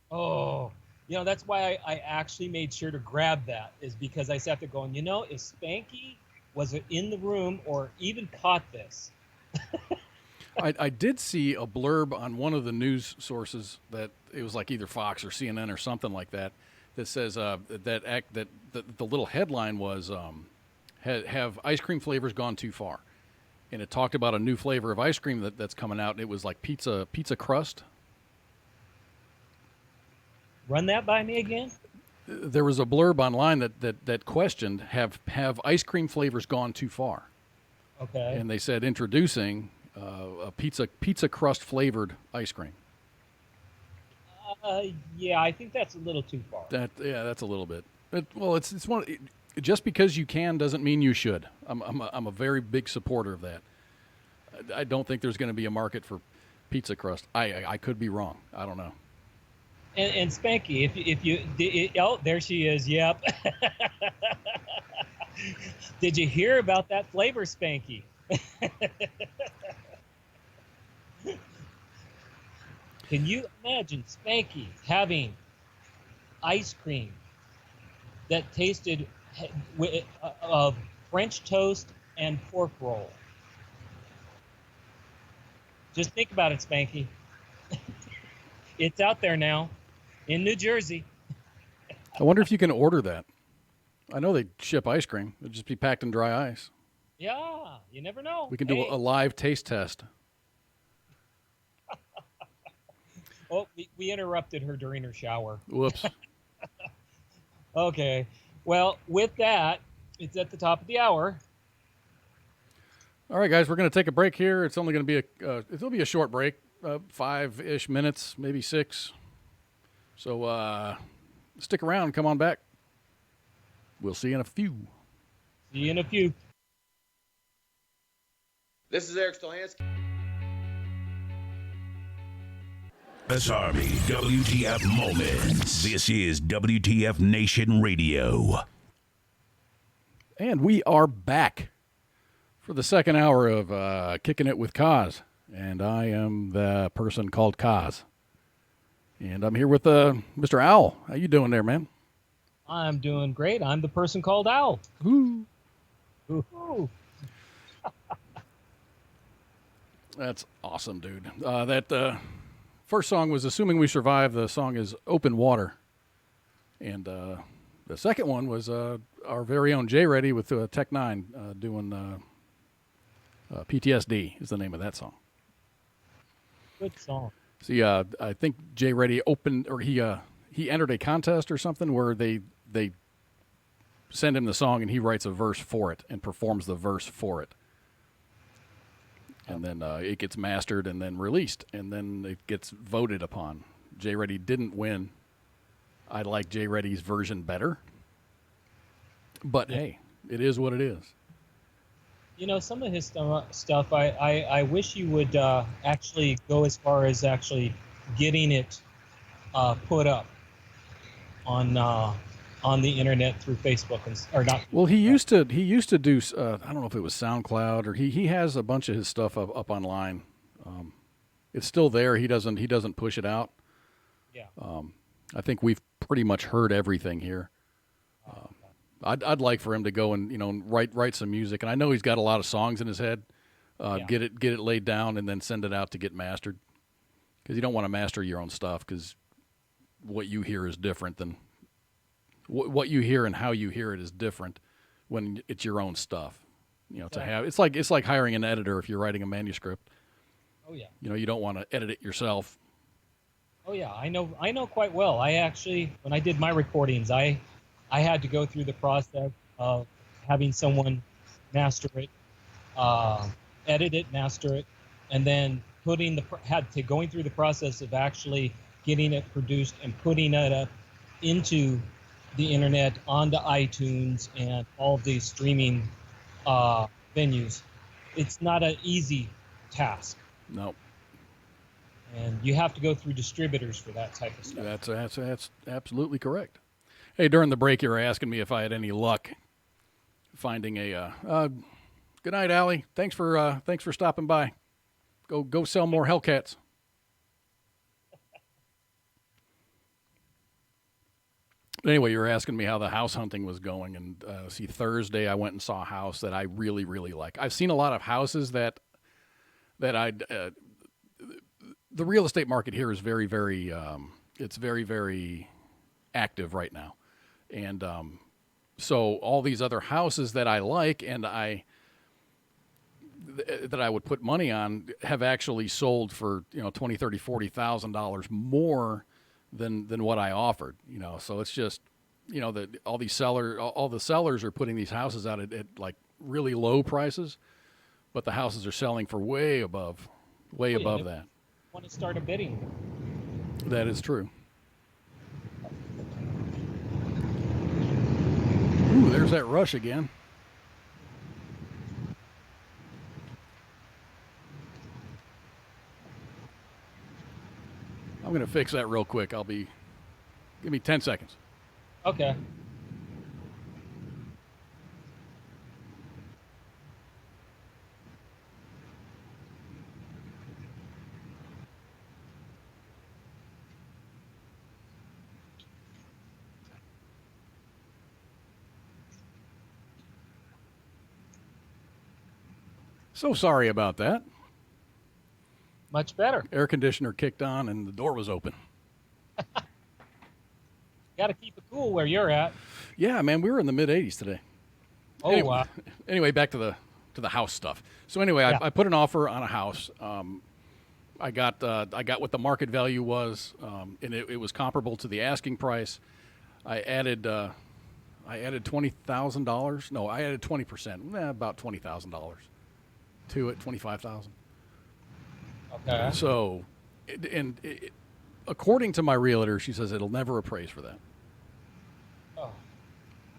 Oh, that's why I actually made sure to grab that, is because I sat there going, if Spanky was in the room or even caught this. I did see a blurb on one of the news sources that it was like either Fox or CNN or something like that says that the little headline was have ice cream flavors gone too far, and it talked about a new flavor of ice cream that's coming out, and it was like pizza crust. Run that by me again. There was a blurb online that questioned have ice cream flavors gone too far. Okay. And they said introducing a pizza crust flavored ice cream. Yeah, I think that's a little too far. That's a little bit. It's one. Just because you can doesn't mean you should. I'm a very big supporter of that. I don't think there's going to be a market for pizza crust. I could be wrong. I don't know. And Spanky, if you there she is. Yep. Did you hear about that flavor, Spanky? Can you imagine Spanky having ice cream that tasted of French toast and pork roll? Just think about it, Spanky. It's out there now in New Jersey. I wonder if you can order that. I know they ship ice cream. It'll just be packed in dry ice. Yeah, you never know. We can do a live taste test. Oh, we interrupted her during her shower. Whoops. Okay. Well, with that, it's at the top of the hour. All right, guys, we're going to take a break here. It's only going to be it'll be a short break, 5-ish minutes, maybe 6. So stick around. Come on back. We'll see you in a few. See you in a few. This is Eric Stolhansky. US Army WTF Moments. This is WTF Nation Radio. And we are back for the second hour of Kicking It with Kaz. And I am the person called Kaz. And I'm here with Mr. Owl. How you doing there, man? I'm doing great. I'm the person called Owl. Ooh. Ooh. That's awesome, dude. That first song was Assuming We Survive. The song is Open Water. And the second one was our very own Jay Reddy with Tech Nine doing PTSD is the name of that song. Good song. See, I think Jay Reddy opened, or he entered a contest or something where they send him the song and he writes a verse for it and performs the verse for it. And then it gets mastered and then released, and then it gets voted upon. Jay Reddy didn't win. I like Jay Reddy's version better. But hey, it is what it is. You know, some of his stuff, I wish he would actually go as far as actually getting it put up on the internet through Facebook or not. Well, he used to do. I don't know if it was SoundCloud or he has a bunch of his stuff up online. It's still there. He doesn't push it out. Yeah. I think we've pretty much heard everything here. I'd like for him to go and write some music, and I know he's got a lot of songs in his head. Get it laid down and then send it out to get mastered, because you don't want to master your own stuff, because what you hear is different than what you hear, and how you hear it is different when it's your own stuff. To have it's like hiring an editor if you're writing a manuscript. Oh yeah. You don't want to edit it yourself. Oh yeah, I know quite well. I actually, when I did my recordings, I had to go through the process of having someone master it, edit it, master it, and then going through the process of actually getting it produced and putting it up into the internet, onto iTunes and all of these streaming venues. It's not an easy task. No. And you have to go through distributors for that type of stuff. That's absolutely correct. Hey, during the break, you were asking me if I had any luck finding a. Good night, Allie. Thanks for stopping by. Go sell more Hellcats. Anyway, you were asking me how the house hunting was going, and Thursday I went and saw a house that I really, really like. I've seen a lot of houses that I. The real estate market here is very, very. It's very, very active right now, and so all these other houses that I like and that I would put money on have actually sold for $20,000, $30,000, $40,000 more than what I offered. So it's just that all the sellers are putting these houses out at like really low prices, but the houses are selling for way above that. Want to start a bidding? That is true. Ooh, there's that rush again. I'm going to fix that real quick. Give me 10 seconds. Okay. So sorry about that. Much better. Air conditioner kicked on and the door was open. Got to keep it cool where you're at. Yeah, man, we were in the mid 80s today. Oh, anyway, wow. Anyway, back to the house stuff. So anyway, Yeah. I put an offer on a house. I got what the market value was, and it was comparable to the asking price. I added $20,000. No, I added 20%, about $20,000 to it, $25,000. Okay. So, according to my realtor, she says it'll never appraise for that. Oh.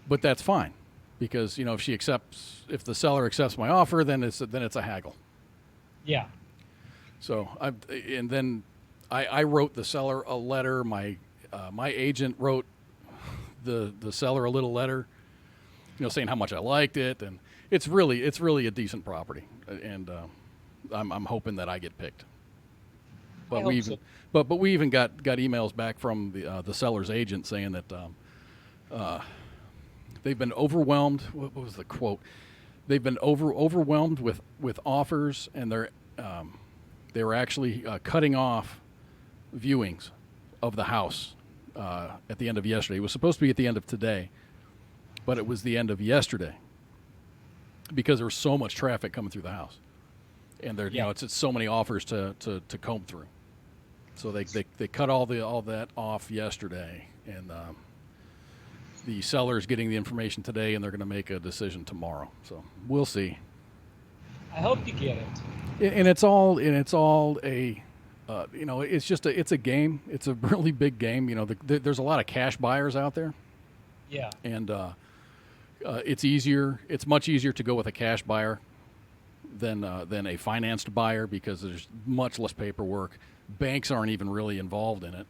But that's fine, because if the seller accepts my offer, then it's a haggle. Yeah. So then I wrote the seller a letter. My agent wrote the seller a little letter, saying how much I liked it, and it's really a decent property, and I'm hoping that I get picked. But I we hope even so. but we even got emails back from the seller's agent saying that they've been overwhelmed. What was the quote? They've been overwhelmed with offers, and they were actually cutting off viewings of the house at the end of yesterday. It was supposed to be at the end of today, but it was the end of yesterday because there was so much traffic coming through the house, and it's so many offers to comb through. So they cut all that off yesterday, and the seller's getting the information today, and they're going to make a decision tomorrow. So we'll see. I hope you get it. And it's all a it's a game. It's a really big game. There's a lot of cash buyers out there, Yeah. and it's much easier to go with a cash buyer than a financed buyer because there's much less paperwork. Banks aren't even really involved in it.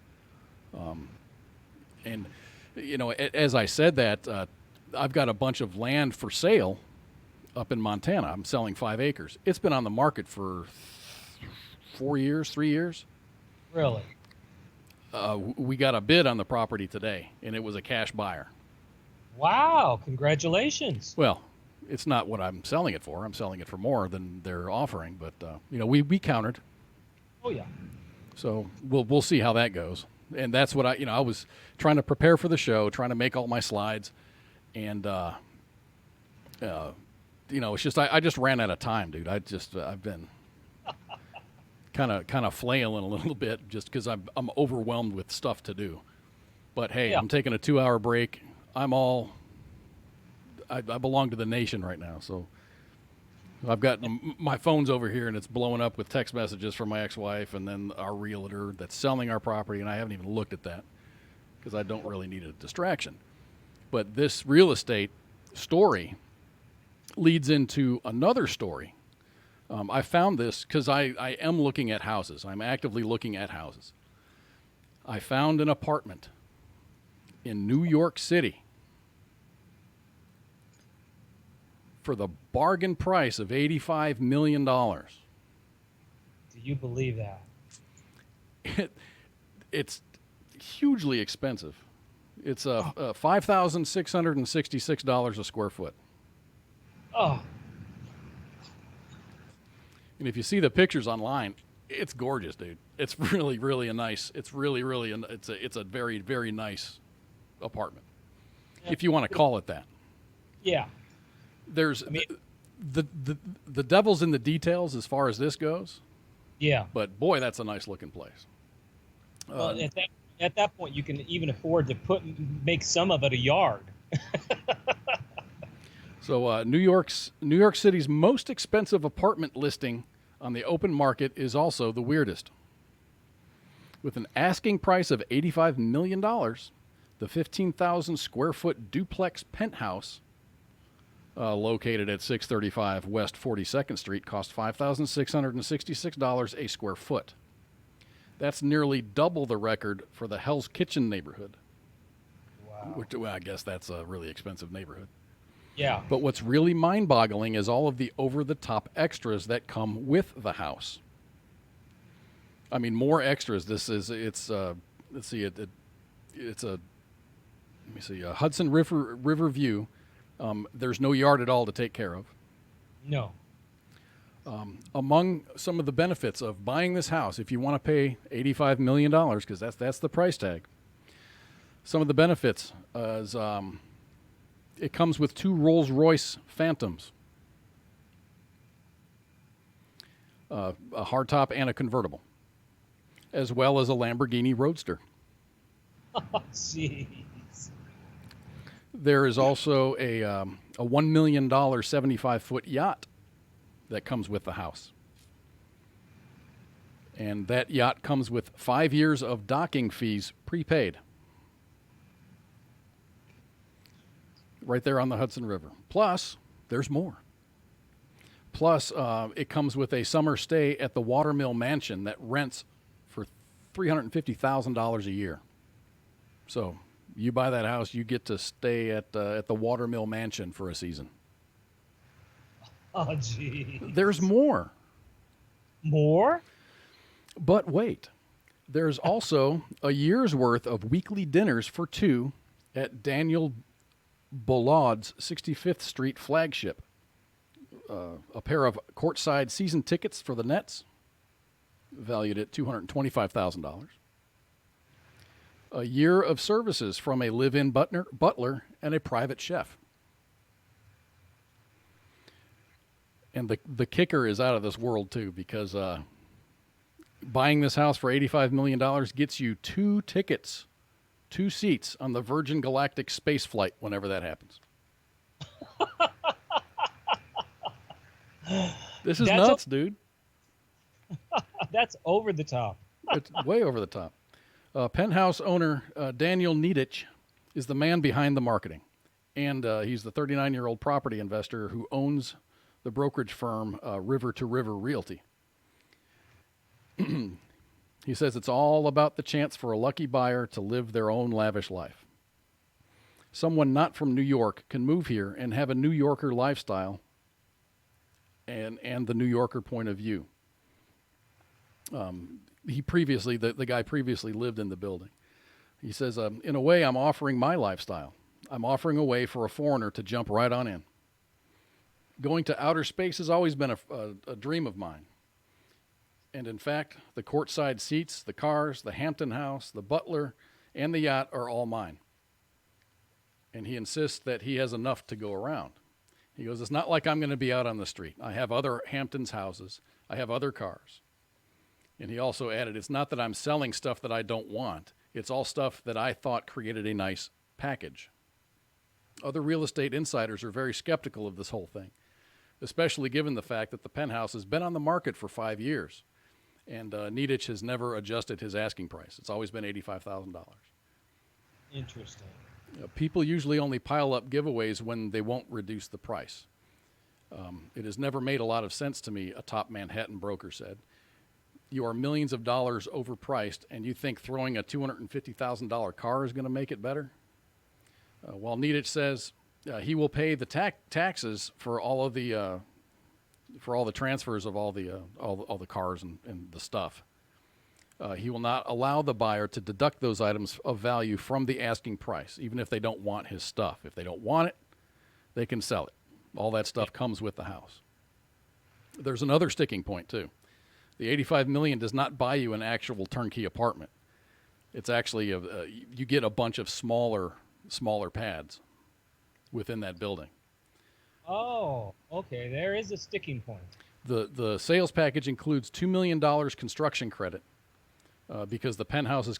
And as I said that, I've got a bunch of land for sale up in Montana. I'm selling 5 acres. It's been on the market for 3 years. Really? We got a bid on the property today, and it was a cash buyer. Wow! Congratulations. Well, it's not what I'm selling it for. I'm selling it for more than they're offering, but we countered. Oh yeah. So we'll see how that goes. And that's what I was trying to prepare for the show, trying to make all my slides, and it's just I just ran out of time, dude. I've been kind of flailing a little bit just because I'm overwhelmed with stuff to do. But hey, Yeah. I'm taking a 2-hour break. I belong to the nation right now, so I've got my phone's over here and it's blowing up with text messages from my ex-wife and then our realtor that's selling our property, and I haven't even looked at that because I don't really need a distraction. But this real estate story leads into another story. I found this because I am looking at houses. I'm actively looking at houses. I found an apartment in New York City for the bargain price of $85 million. Do you believe that? It's hugely expensive. It's $5,666 a square foot. Oh, And if you see the pictures online, it's gorgeous, dude. It's really, really a nice. It's really, really. It's a very, very nice apartment, if you want to call it that. yeah. There's the devil's in the details as far as this goes, Yeah. but boy, that's a nice looking place. Well, at that point, you can even afford to make some of it a yard. So New York City's most expensive apartment listing on the open market is also the weirdest. With an asking price of $85 million, the 15,000 square foot duplex penthouse located at 635 West 42nd Street cost $5,666 a square foot. That's nearly double the record for the Hell's Kitchen neighborhood. Wow. Which, well, I guess that's a really expensive neighborhood. Yeah. But what's really mind-boggling is all of the over-the-top extras that come with the house. I mean, more extras. Let's see, it's a Hudson River view. There's no yard at all to take care of. No. Among some of the benefits of buying this house, if you want to pay $85 million, because that's the price tag, some of the benefits is it comes with 2 Rolls-Royce Phantoms, a hardtop and a convertible, as well as a Lamborghini Roadster. Jeez. There is also a $1 million 75-foot yacht that comes with the house. And that yacht comes with 5 years of docking fees prepaid. Right there on the Hudson River. Plus, there's more. Plus, it comes with a summer stay at the Watermill Mansion that rents for $350,000 a year. So you buy that house, you get to stay at the Watermill Mansion for a season. Oh, gee. There's more. More? But wait, there's also a year's worth of weekly dinners for two at Daniel Bollard's 65th Street flagship. A pair of courtside season tickets for the Nets, valued at $225,000. A year of services from a live-in butler and a private chef. And the kicker is out of this world, too, because buying this house for $85 million gets you 2 tickets, 2 seats on the Virgin Galactic space flight whenever that happens. This is nuts, dude. That's over the top. It's way over the top. Penthouse owner Daniel Nedich is the man behind the marketing. And he's the 39-year-old property investor who owns the brokerage firm River to River Realty. He says it's all about the chance for a lucky buyer to live their own lavish life. Someone not from New York can move here and have a New Yorker lifestyle and the New Yorker point of view. The guy previously lived in the building. He says, in a way, I'm offering my lifestyle. I'm offering a way for a foreigner to jump right on in. Going to outer space has always been a dream of mine. And in fact, the courtside seats, the cars, the Hampton house, the butler, and the yacht are all mine. And he insists that he has enough to go around. He goes, it's not like I'm going to be out on the street. I have other Hamptons houses. I have other cars. And he also added, it's not that I'm selling stuff that I don't want. It's all stuff that I thought created a nice package. Other real estate insiders are very skeptical of this whole thing, especially given the fact that the penthouse has been on the market for 5 years. And Nedich has never adjusted his asking price. It's always been $85,000. Interesting. People usually only pile up giveaways when they won't reduce the price. It has never made a lot of sense to me, a top Manhattan broker said. You are millions of dollars overpriced, and you think throwing a $250,000 car is going to make it better? While Nedich says he will pay the taxes for all of the transfers of all the cars and the stuff. He will not allow the buyer to deduct those items of value from the asking price, even if they don't want his stuff. If they don't want it, they can sell it. All that stuff comes with the house. There's another sticking point, too. The $85 million does not buy you an actual turnkey apartment. It's actually you get a bunch of smaller pads within that building. Oh, okay. There is a sticking point. The sales package includes $2 million construction credit because the penthouse is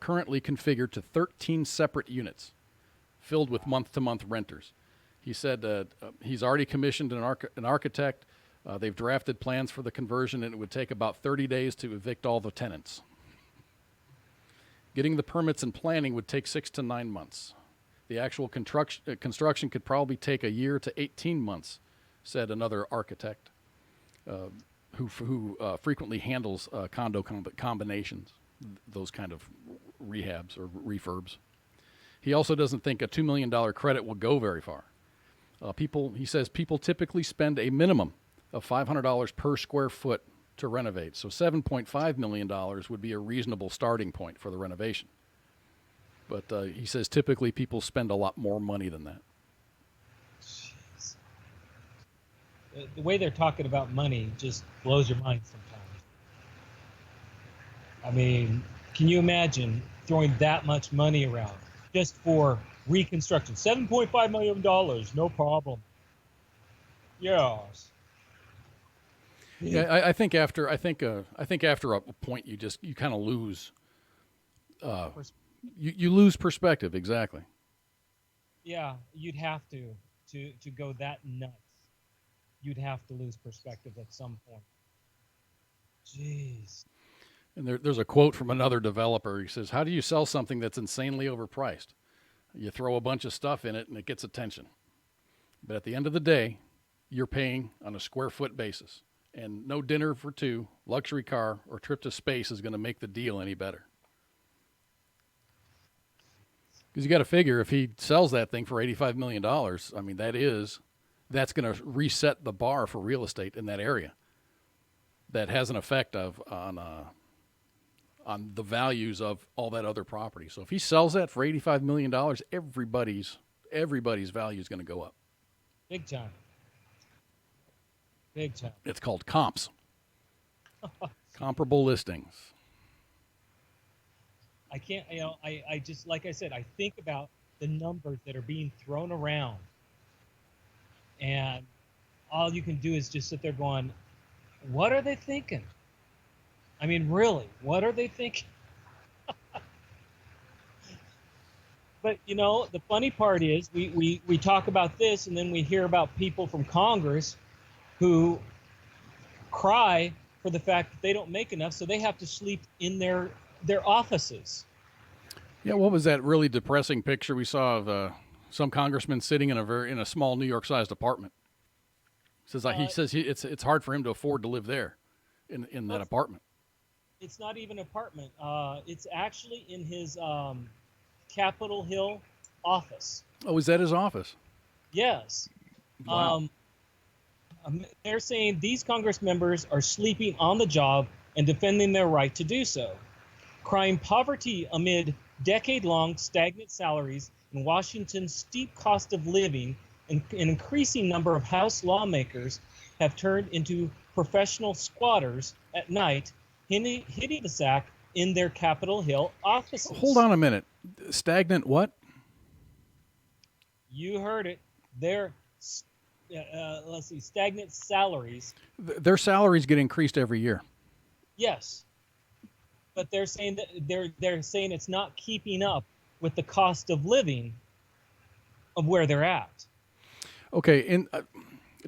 currently configured to 13 separate units filled with month-to-month renters. He said he's already commissioned an architect. They've drafted plans for the conversion, and it would take about 30 days to evict all the tenants. Getting the permits and planning would take 6 to 9 months. The actual construction could probably take a year to 18 months, said another architect who frequently handles condo combinations, those kind of rehabs or refurbs. He also doesn't think a $2 million credit will go very far. He says people typically spend a minimum of $500 per square foot to renovate, so $7.5 million would be a reasonable starting point for the renovation. But he says typically people spend a lot more money than that. Jeez. The way they're talking about money just blows your mind sometimes. I mean, can you imagine throwing that much money around just for reconstruction? $7.5 million, no problem. Yes. Yeah, I think after a point you kind of lose. You lose perspective, exactly. Yeah, you'd have to go that nuts. You'd have to lose perspective at some point. Jeez. And there's a quote from another developer. He says, "How do you sell something that's insanely overpriced? You throw a bunch of stuff in it and it gets attention. But at the end of the day, you're paying on a square foot basis. And no dinner for two, luxury car, or trip to space is going to make the deal any better. Because you got to figure if he sells that thing for $85 million, I mean, that's going to reset the bar for real estate in that area. That has an effect on the values of all that other property. So if he sells that for $85 million, everybody's value is going to go up. Big time. Big time. It's called comps. Comparable listings. I can't, I just, like I said, I think about the numbers that are being thrown around, and all you can do is just sit there going, what are they thinking? I mean, really, what are they thinking? But, the funny part is we talk about this, and then we hear about people from Congress who cry for the fact that they don't make enough, so they have to sleep in their offices. Yeah, what was that really depressing picture we saw of some congressman sitting in a small New York-sized apartment? He says it's hard for him to afford to live there, in that apartment. It's not even an apartment. It's actually in his Capitol Hill office. Oh, is that his office? Yes. Wow. They're saying these Congress members are sleeping on the job and defending their right to do so, crying poverty amid decade-long stagnant salaries and Washington's steep cost of living, and an increasing number of House lawmakers have turned into professional squatters at night, hitting the sack in their Capitol Hill offices. Hold on a minute. Stagnant what? You heard it. They're stagnant salaries. Their salaries get increased every year. Yes, but they're saying that they're saying it's not keeping up with the cost of living of where they're at. Okay, in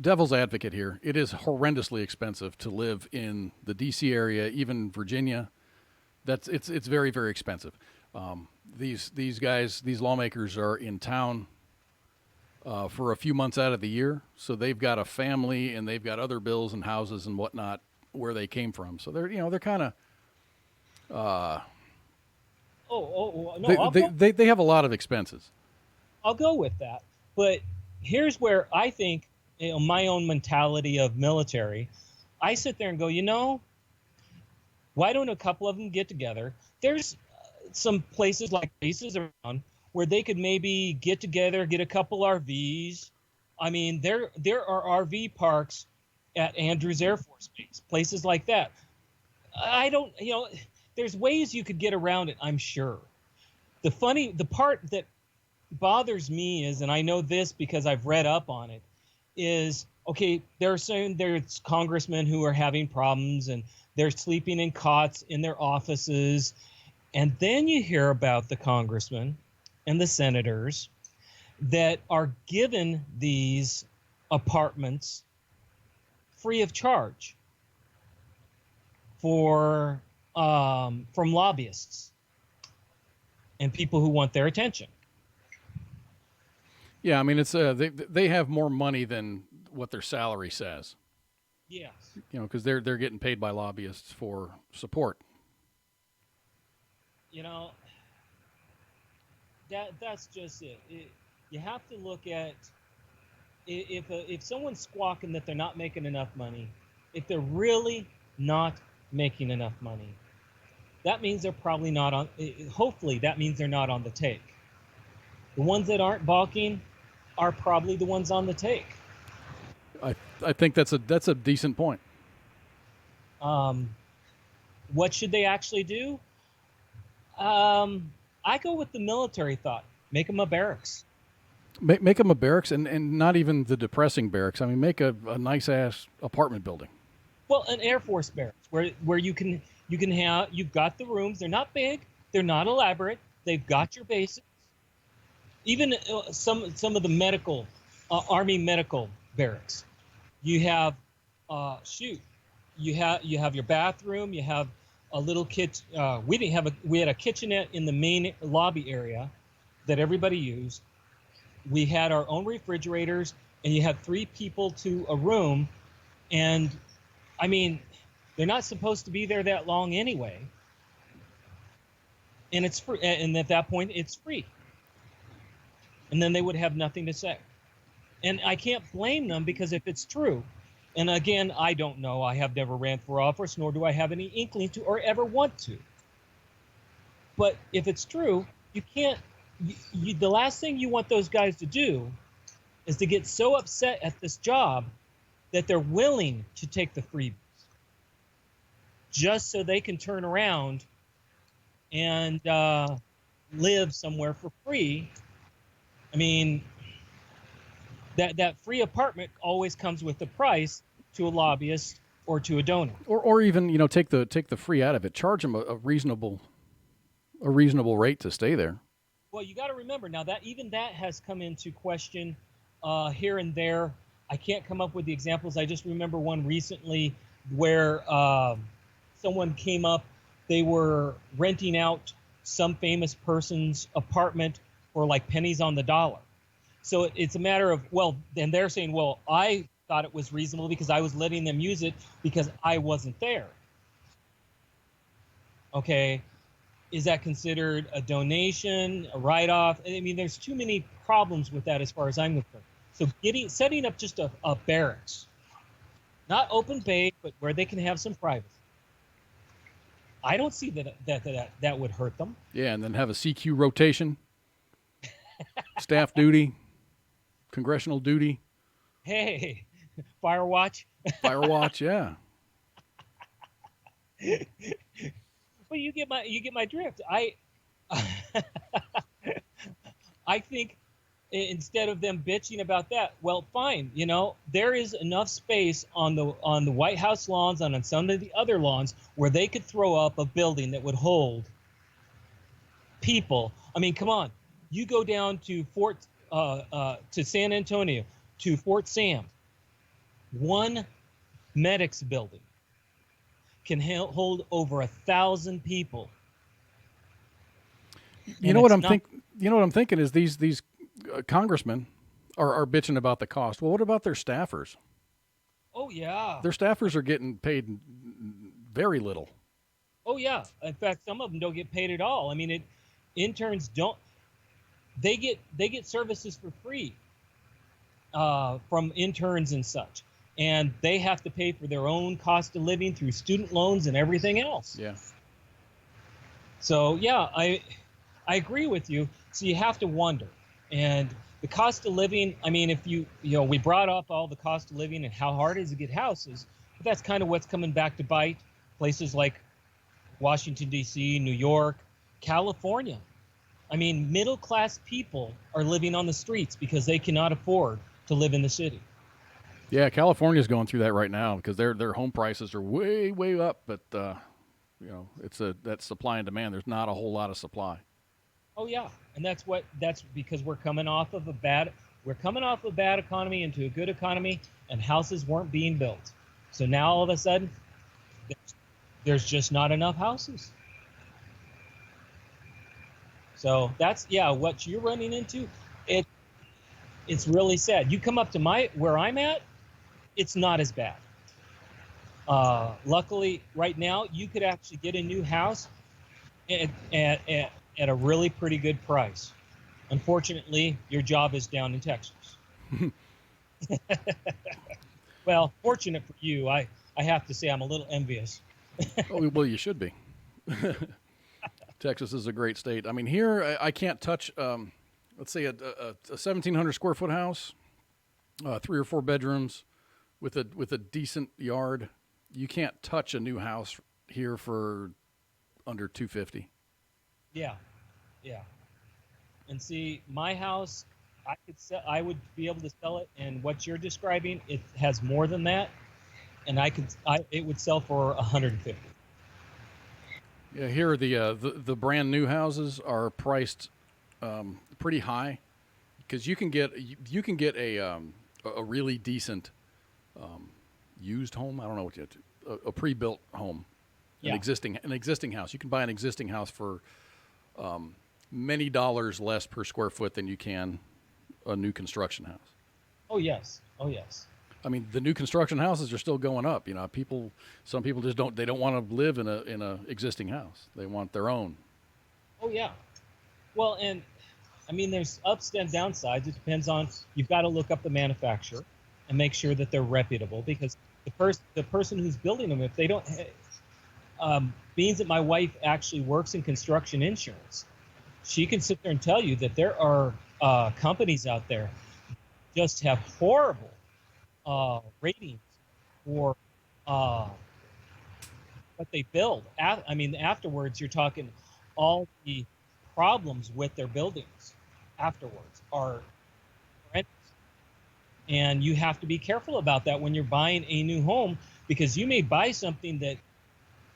devil's advocate here, it is horrendously expensive to live in the D.C. area, even Virginia. It's very, very expensive. These guys, these lawmakers are in town for a few months out of the year, so they've got a family and they've got other bills and houses and whatnot where they came from. So they're kind of they have a lot of expenses. I'll go with that, but here's where I think, my own mentality of military, I sit there and go, why don't a couple of them get together? There's some places like bases around where they could maybe get together, get a couple RVs. I mean, there are RV parks at Andrews Air Force Base, places like that. I don't, there's ways you could get around it, I'm sure. The part that bothers me is, and I know this because I've read up on it, is, okay, they're saying there's congressmen who are having problems and they're sleeping in cots in their offices. And then you hear about the congressmen and the senators that are given these apartments free of charge from lobbyists and people who want their attention. Yeah, I mean, it's they have more money than what their salary says. Yes. Because they're getting paid by lobbyists for support. That's just it. You have to look at if someone's squawking that they're not making enough money, if they're really not making enough money, that means they're probably not on. Hopefully, that means they're not on the take. The ones that aren't balking are probably the ones on the take. I think that's a decent point. What should they actually do? I go with the military thought. Make them a barracks. Make them a barracks, and not even the depressing barracks. I mean, make a nice ass apartment building. Well, an Air Force barracks where you can have, you've got the rooms. They're not big. They're not elaborate. They've got your basics. Even some of the medical, Army medical barracks. You have, you have your bathroom. You have a little kitchen. We had a kitchenette in the main lobby area that everybody used. We had our own refrigerators, and you had 3 people to a room, and I mean, they're not supposed to be there that long anyway, and it's free. And at that point, it's free, and then they would have nothing to say. And I can't blame them, because if it's true, and again, I don't know. I have never ran for office, nor do I have any inkling to or ever want to. But if it's true, you can't. The last thing you want those guys to do is to get so upset at this job that they're willing to take the freebies just so they can turn around and live somewhere for free. I mean, that free apartment always comes with a price to a lobbyist or to a donor. Or even, take the free out of it. Charge them a reasonable rate to stay there. Well, you got to remember now that even that has come into question here and there. I can't come up with the examples. I just remember one recently where someone came up. They were renting out some famous person's apartment for like pennies on the dollar. So it's a matter of, well, and they're saying, well, I thought it was reasonable because I was letting them use it because I wasn't there. Okay. Is that considered a donation, a write-off? I mean, there's too many problems with that as far as I'm concerned. So setting up just a barracks, not open bay, but where they can have some privacy. I don't see that would hurt them. Yeah, and then have a CQ rotation, staff duty, congressional duty. Hey, fire watch. Fire watch, yeah. Well, you get my drift. I think instead of them bitching about that, well, fine. There is enough space on the White House lawns and on some of the other lawns where they could throw up a building that would hold people. I mean, come on. You go down to to San Antonio, to Fort Sam. One medics building can hold over 1,000 people. You know what I'm thinking is these congressmen are bitching about the cost. Well, what about their staffers? Oh yeah. Their staffers are getting paid very little. Oh yeah. In fact, some of them don't get paid at all. I mean, interns don't. They get services for free from interns and such. And they have to pay for their own cost of living through student loans and everything else. Yeah. So yeah, I agree with you. So you have to wonder. And the cost of living, I mean, if we brought up all the cost of living and how hard it is to get houses, but that's kind of what's coming back to bite. Places like Washington, D.C., New York, California. I mean, middle-class people are living on the streets because they cannot afford to live in the city. Yeah, California's going through that right now because their home prices are way, way up. But that's supply and demand. There's not a whole lot of supply. Oh yeah, and that's because we're coming off of a bad economy into a good economy, and houses weren't being built. So now all of a sudden, there's just not enough houses. So that's what you're running into. It's really sad. You come up to where I'm at. It's not as bad. Luckily, right now, you could actually get a new house at a really pretty good price. Unfortunately, your job is down in Texas. Well, fortunate for you, I have to say I'm a little envious. Oh, well, you should be. Texas is a great state. I mean, here I can't touch, let's say, a 1,700 square foot house, 3 or 4 bedrooms, with a decent yard. You can't touch a new house here for under $250. Yeah. And see, my house, I would be able to sell it, and what you're describing, it has more than that, and it would sell for $150. Yeah, here the brand new houses are priced pretty high because you can get a really decent used home. I don't know what a pre-built home, Yeah. an existing house. You can buy an existing house for many dollars less per square foot than you can a new construction house. Oh yes. I mean, the new construction houses are still going up. You know, some people just don't. They don't want to live in a existing house. They want their own. Oh yeah. Well, and I mean, there's ups and downsides. It depends on, you've got to look up the manufacturer and make sure that they're reputable, because the person who's building them, if they don't, being that my wife actually works in construction insurance, she can sit there and tell you that there are companies out there just have horrible ratings for what they build. I mean, afterwards, you're talking all the problems with their buildings afterwards are horrendous. And you have to be careful about that when you're buying a new home, because you may buy something that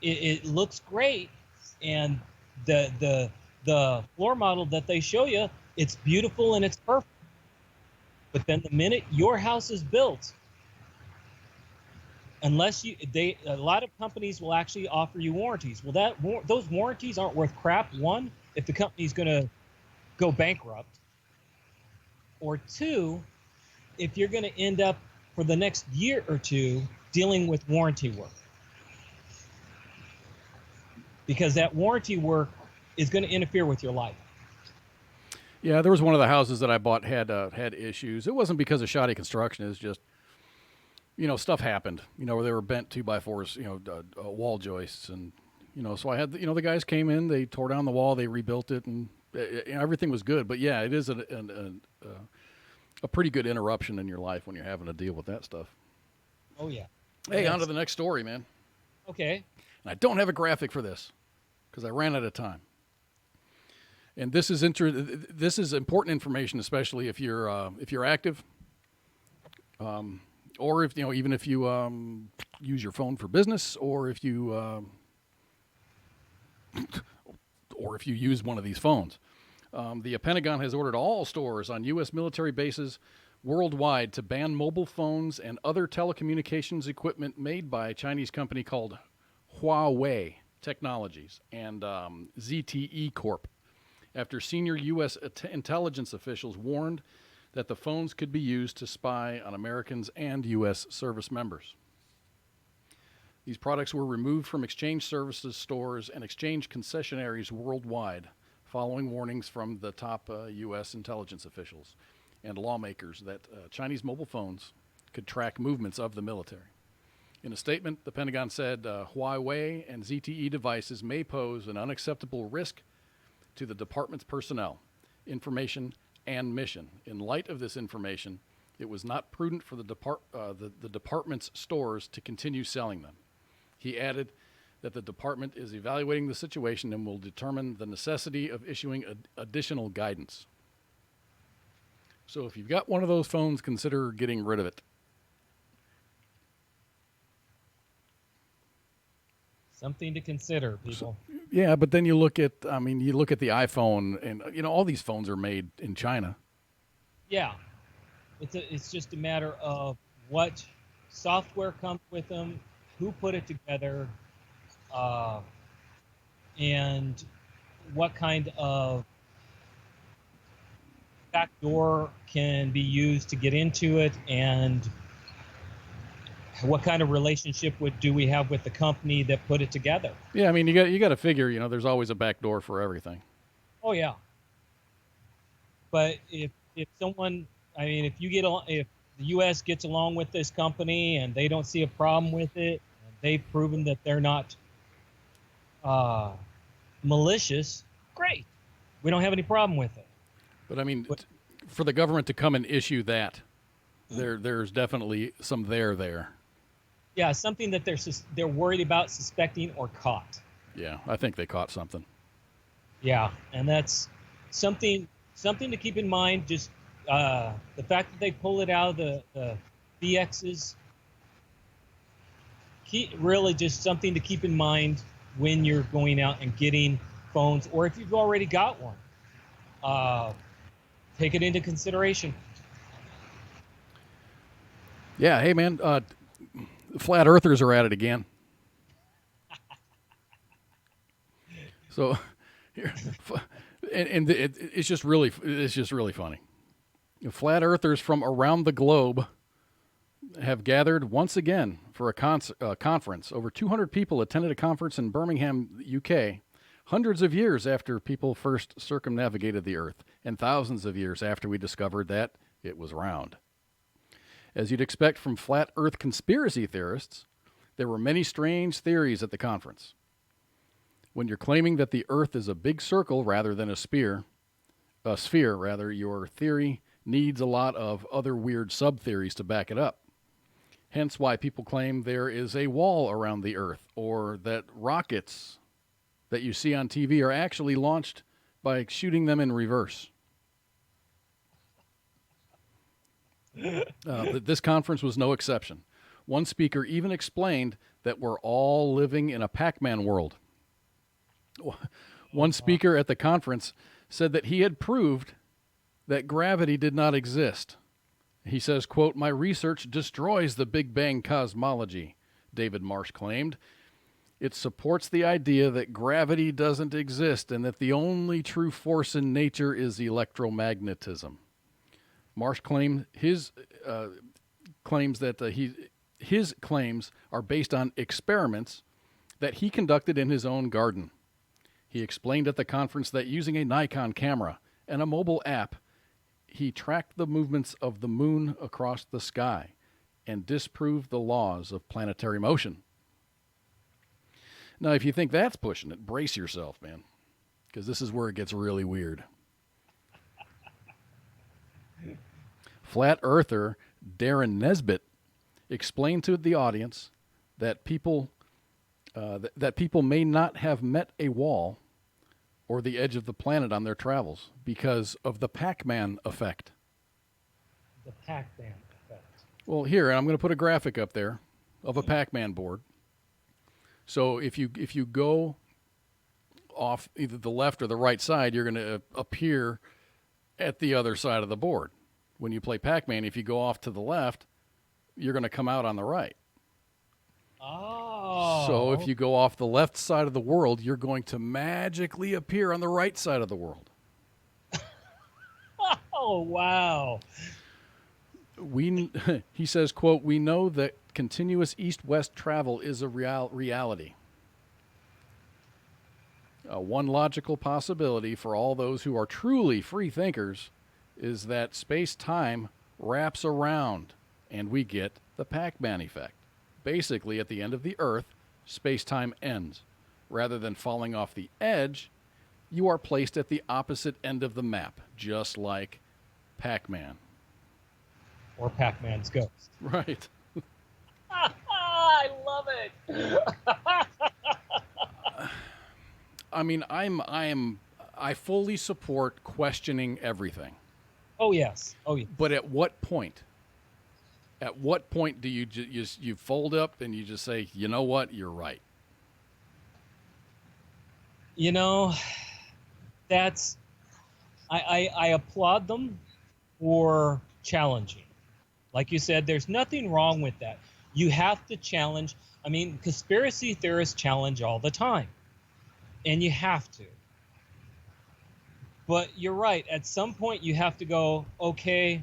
it looks great, and the floor model that they show you, it's beautiful and it's perfect. But then the minute your house is built, unless a lot of companies will actually offer you warranties. Well, those warranties aren't worth crap. One, if the company's going to go bankrupt, or two, if you're going to end up for the next year or two dealing with warranty work, because that warranty work is going to interfere with your life. Yeah, there was one of the houses that I bought had issues. It wasn't because of shoddy construction. It was just, stuff happened. Where they were bent 2x4s, wall joists, and so I had the guys came in, they tore down the wall, they rebuilt it, and everything was good. But yeah, it is a pretty good interruption in your life when you're having to deal with that stuff. Oh yeah. Hey, on to the next story, man. Okay. And I don't have a graphic for this because I ran out of time. And this is important information, especially if you're active, or if even if you use your phone for business, or if you use one of these phones. The Pentagon has ordered all stores on U.S. military bases worldwide to ban mobile phones and other telecommunications equipment made by a Chinese company called Huawei Technologies and ZTE Corp, after senior U.S. intelligence officials warned that the phones could be used to spy on Americans and U.S. service members. These products were removed from exchange services stores and exchange concessionaires worldwide, following warnings from the top U.S. intelligence officials and lawmakers that Chinese mobile phones could track movements of the military. In a statement, the Pentagon said Huawei and ZTE devices may pose an unacceptable risk to the department's personnel, information, and mission. In light of this information, it was not prudent for the department's stores to continue selling them. He added that the department is evaluating the situation and will determine the necessity of issuing additional guidance. So if you've got one of those phones, consider getting rid of it. Something to consider, people. Yeah, but then you look at the iPhone, and all these phones are made in China. Yeah, it's just a matter of what software comes with them, who put it together, and what kind of backdoor can be used to get into it, and what kind of relationship do we have with the company that put it together? Yeah, I mean, you got to figure, there's always a back door for everything. Oh yeah. But if someone, if the U.S. gets along with this company and they don't see a problem with it, and they've proven that they're not malicious, great. We don't have any problem with it. But for the government to come and issue that, there's definitely some there. Yeah, something that they're worried about suspecting or caught. Yeah, I think they caught something. Yeah, and that's something to keep in mind. Just the fact that they pull it out of the BXs, really just something to keep in mind when you're going out and getting phones, or if you've already got one. Take it into consideration. Yeah, hey man, flat earthers are at it again. So, it's just really funny. Flat earthers from around the globe have gathered once again for a conference. Over 200 people attended a conference in Birmingham, UK, hundreds of years after people first circumnavigated the Earth, and thousands of years after we discovered that it was round. As you'd expect from flat Earth conspiracy theorists, there were many strange theories at the conference. When you're claiming that the Earth is a big circle rather than a sphere, your theory needs a lot of other weird sub-theories to back it up. Hence why people claim there is a wall around the Earth, or that rockets that you see on TV are actually launched by shooting them in reverse. This conference was no exception. One speaker even explained that we're all living in a Pac-Man world. One speaker at the conference said that he had proved that gravity did not exist. He says, quote, "My research destroys the Big Bang cosmology," David Marsh claimed. "It supports the idea that gravity doesn't exist and that the only true force in nature is electromagnetism." Marsh claimed his claims are based on experiments that he conducted in his own garden. He explained at the conference that using a Nikon camera and a mobile app, he tracked the movements of the moon across the sky and disproved the laws of planetary motion. Now, if you think that's pushing it, brace yourself, man, because this is where it gets really weird. Flat earther Darren Nesbitt explained to the audience that people may not have met a wall or the edge of the planet on their travels because of the Pac-Man effect. The Pac-Man effect. Well, here, I'm going to put a graphic up there of a Pac-Man board. So if you go off either the left or the right side, you're going to appear at the other side of the board. When you play Pac-Man, if you go off to the left, you're going to come out on the right. Oh. So if you go off the left side of the world, you're going to magically appear on the right side of the world. Oh, wow. He says, quote, "We know that continuous east-west travel is a reality. One logical possibility for all those who are truly free thinkers is that space-time wraps around and we get the Pac-Man effect. Basically, at the end of the Earth, space-time ends. Rather than falling off the edge, you are placed at the opposite end of the map, just like Pac-Man." Or Pac-Man's ghost. Right. I love it. I mean, I fully support questioning everything. Oh, yes. Oh, yeah. But at what point? At what point do you you fold up and you just say, you know what, you're right? You know, that's I applaud them for challenging. Like you said, there's nothing wrong with that. You have to challenge. I mean, conspiracy theorists challenge all the time, and you have to. But you're right. At some point, you have to go, okay,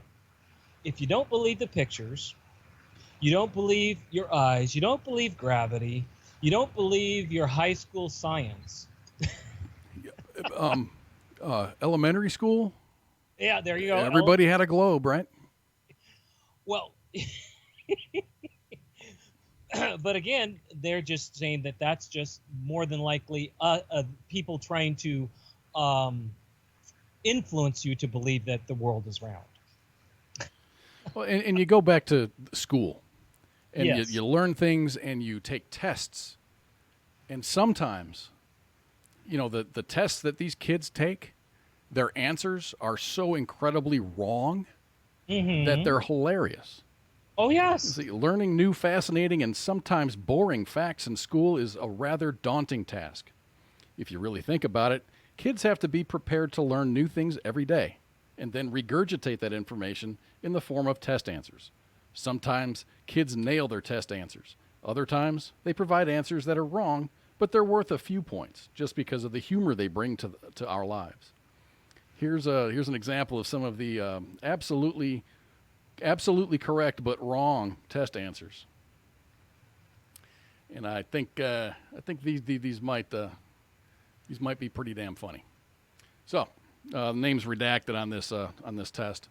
if you don't believe the pictures, you don't believe your eyes, you don't believe gravity, you don't believe your high school science. Elementary school? Yeah, there you go. Everybody had a globe, right? Well, but again, they're just saying that that's just more than likely people trying to influence you to believe that the world is round. Well, and you go back to school, and Yes. you learn things, and you take tests. And sometimes, you know, the tests that these kids take, their answers are so incredibly wrong that they're hilarious. Oh, yes. See, learning new, fascinating, and sometimes boring facts in school is a rather daunting task. If you really think about it, kids have to be prepared to learn new things every day and then regurgitate that information in the form of test answers. Sometimes kids nail their test answers. Other times, they provide answers that are wrong, but they're worth a few points just because of the humor they bring to our lives. Here's an example of some of the absolutely absolutely correct but wrong test answers. And I think these might be pretty damn funny. So, name's redacted on this test,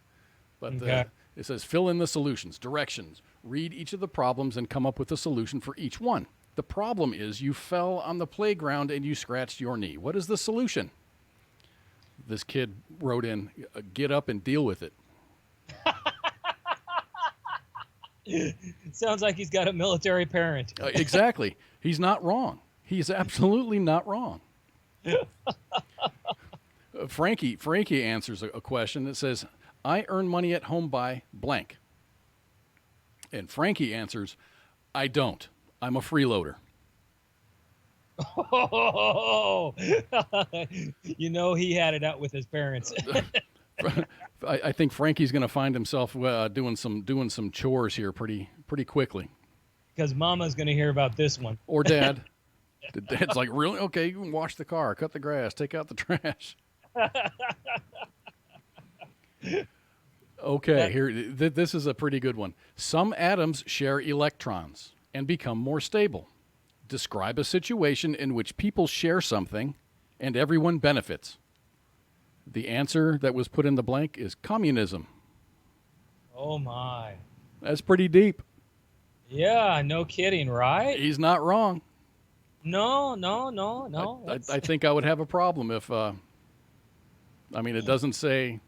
but Okay. it says fill in the solutions, directions, read each of the problems, and come up with a solution for each one. The problem is you fell on the playground and you scratched your knee. What is the solution? This kid wrote in, get up and deal with it. Sounds like he's got a military parent. Exactly. He's not wrong. He's absolutely not wrong. Frankie answers a question that says, I earn money at home by blank. And Frankie answers, I don't. I'm a freeloader. Oh, you know he had it out with his parents. I think Frankie's going to find himself doing some chores here pretty quickly. Because Mama's going to hear about this one. Or Dad. The Dad's like, really? Okay, you can wash the car, cut the grass, take out the trash. Okay, here. This is a pretty good one. Some atoms share electrons and become more stable. Describe a situation in which people share something and everyone benefits. The answer that was put in the blank is communism. Oh, my. That's pretty deep. Yeah, no kidding, right? He's not wrong. No. I think I would have a problem if, I mean, it doesn't say,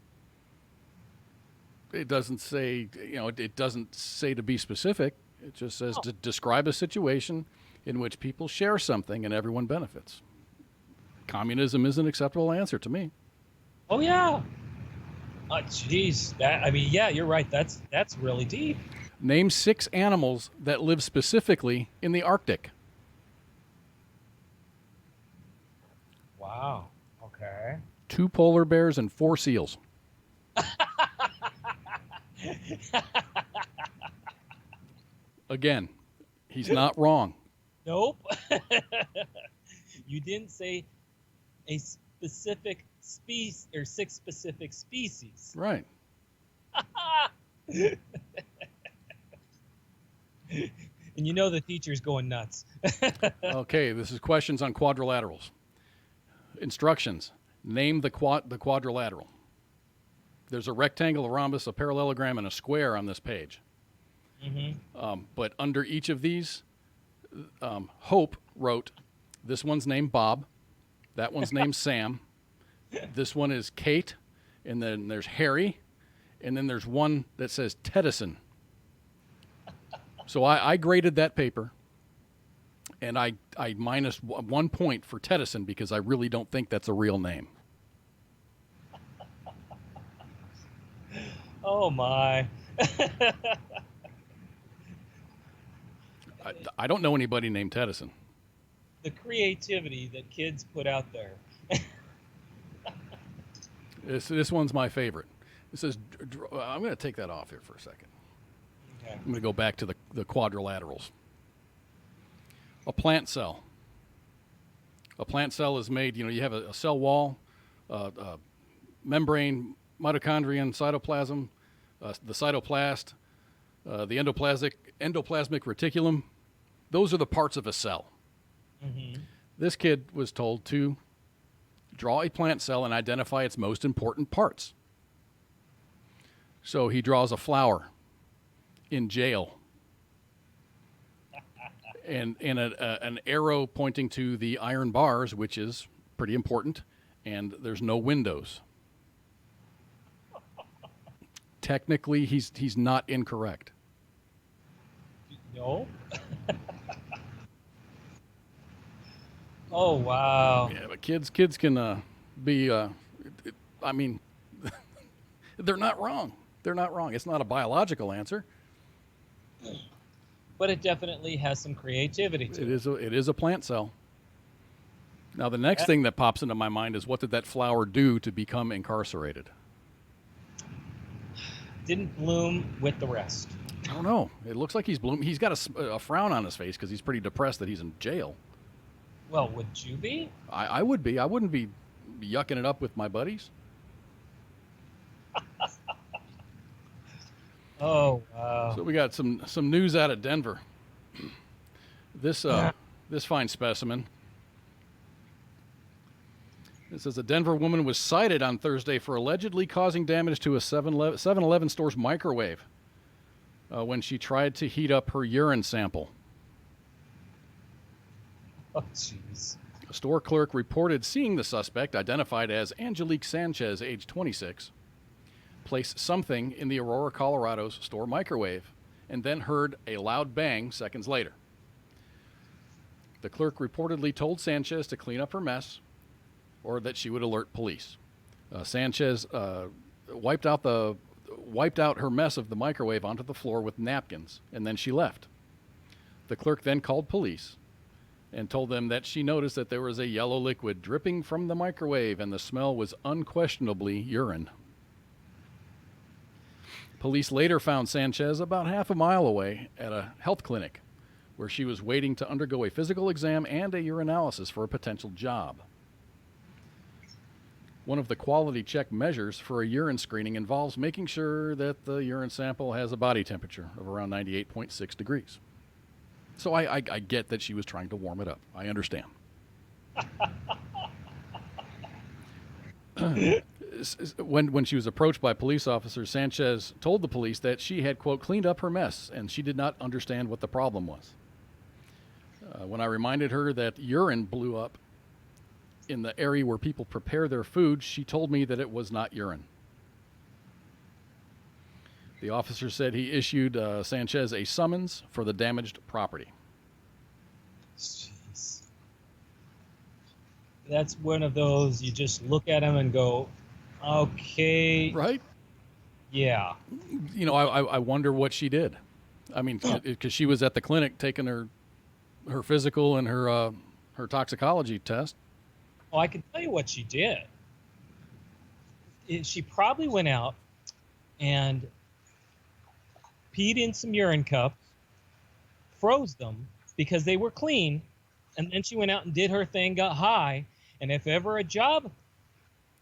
it doesn't say to be specific. It just says to describe a situation in which people share something and everyone benefits. Communism is an acceptable answer to me. Oh, yeah. Jeez. Yeah, you're right. That's really deep. Name 6 animals that live specifically in the Arctic. Wow. Okay. 2 polar bears and 4 seals. Again, he's not wrong. Nope. You didn't say a specific species or 6 specific species. Right. And you know the teacher's going nuts. Okay, this is questions on quadrilaterals. Instructions. Name the quadrilateral. There's a rectangle, a rhombus, a parallelogram, and a square on this page. Mm-hmm. But under each of these, Hope wrote, this one's named Bob, that one's named Sam, this one is Kate, and then there's Harry, and then there's one that says Tedison. So I graded that paper, and I minus 1 point for Tedison because I really don't think that's a real name. Oh, my. I don't know anybody named Tedison. The creativity that kids put out there. This one's my favorite. It says, I'm going to take that off here for a second. Okay. I'm going to go back to the quadrilaterals. A plant cell. A plant cell is made, you have a cell wall, membrane, mitochondrion, cytoplasm, the cytoplast, the endoplasmic reticulum. Those are the parts of a cell. Mm-hmm. This kid was told to draw a plant cell and identify its most important parts. So he draws a flower in jail and an arrow pointing to the iron bars, which is pretty important, and there's no windows. Technically, he's not incorrect. No. Oh, wow. Yeah, but kids can be. I mean, they're not wrong. They're not wrong. It's not a biological answer. But it definitely has some creativity to it. It is a plant cell. Now, the next thing that pops into my mind is, what did that flower do to become incarcerated? Didn't bloom with the rest. I don't know. It looks like he's blooming. He's got a frown on his face because he's pretty depressed that he's in jail. Well, would you be? I would be. I wouldn't be yucking it up with my buddies. Oh, wow. So we got some news out of Denver. This this fine specimen. It says a Denver woman was cited on Thursday for allegedly causing damage to a 7-Eleven store's microwave when she tried to heat up her urine sample. Oh, jeez. A store clerk reported seeing the suspect, identified as Angelique Sanchez, age 26, place something in the Aurora, Colorado's store microwave and then heard a loud bang seconds later. The clerk reportedly told Sanchez to clean up her mess or that she would alert police. Sanchez wiped out her mess of the microwave onto the floor with napkins, and then she left. The clerk then called police and told them that she noticed that there was a yellow liquid dripping from the microwave and the smell was unquestionably urine. Police later found Sanchez about half a mile away at a health clinic where she was waiting to undergo a physical exam and a urinalysis for a potential job. One of the quality check measures for a urine screening involves making sure that the urine sample has a body temperature of around 98.6 degrees. So I get that she was trying to warm it up. I understand. When she was approached by police officers, Sanchez told the police that she had, quote, cleaned up her mess and she did not understand what the problem was. When I reminded her that urine blew up in the area where people prepare their food, she told me that it was not urine. The officer said he issued Sanchez a summons for the damaged property. Jeez. That's one of those you just look at him and go, okay. Right? Yeah. You know, I wonder what she did. I mean, because she was at the clinic taking her physical and her toxicology test. Well, I can tell you what she did. She probably went out and peed in some urine cups, froze them because they were clean, and then she went out and did her thing, got high, and if ever a job...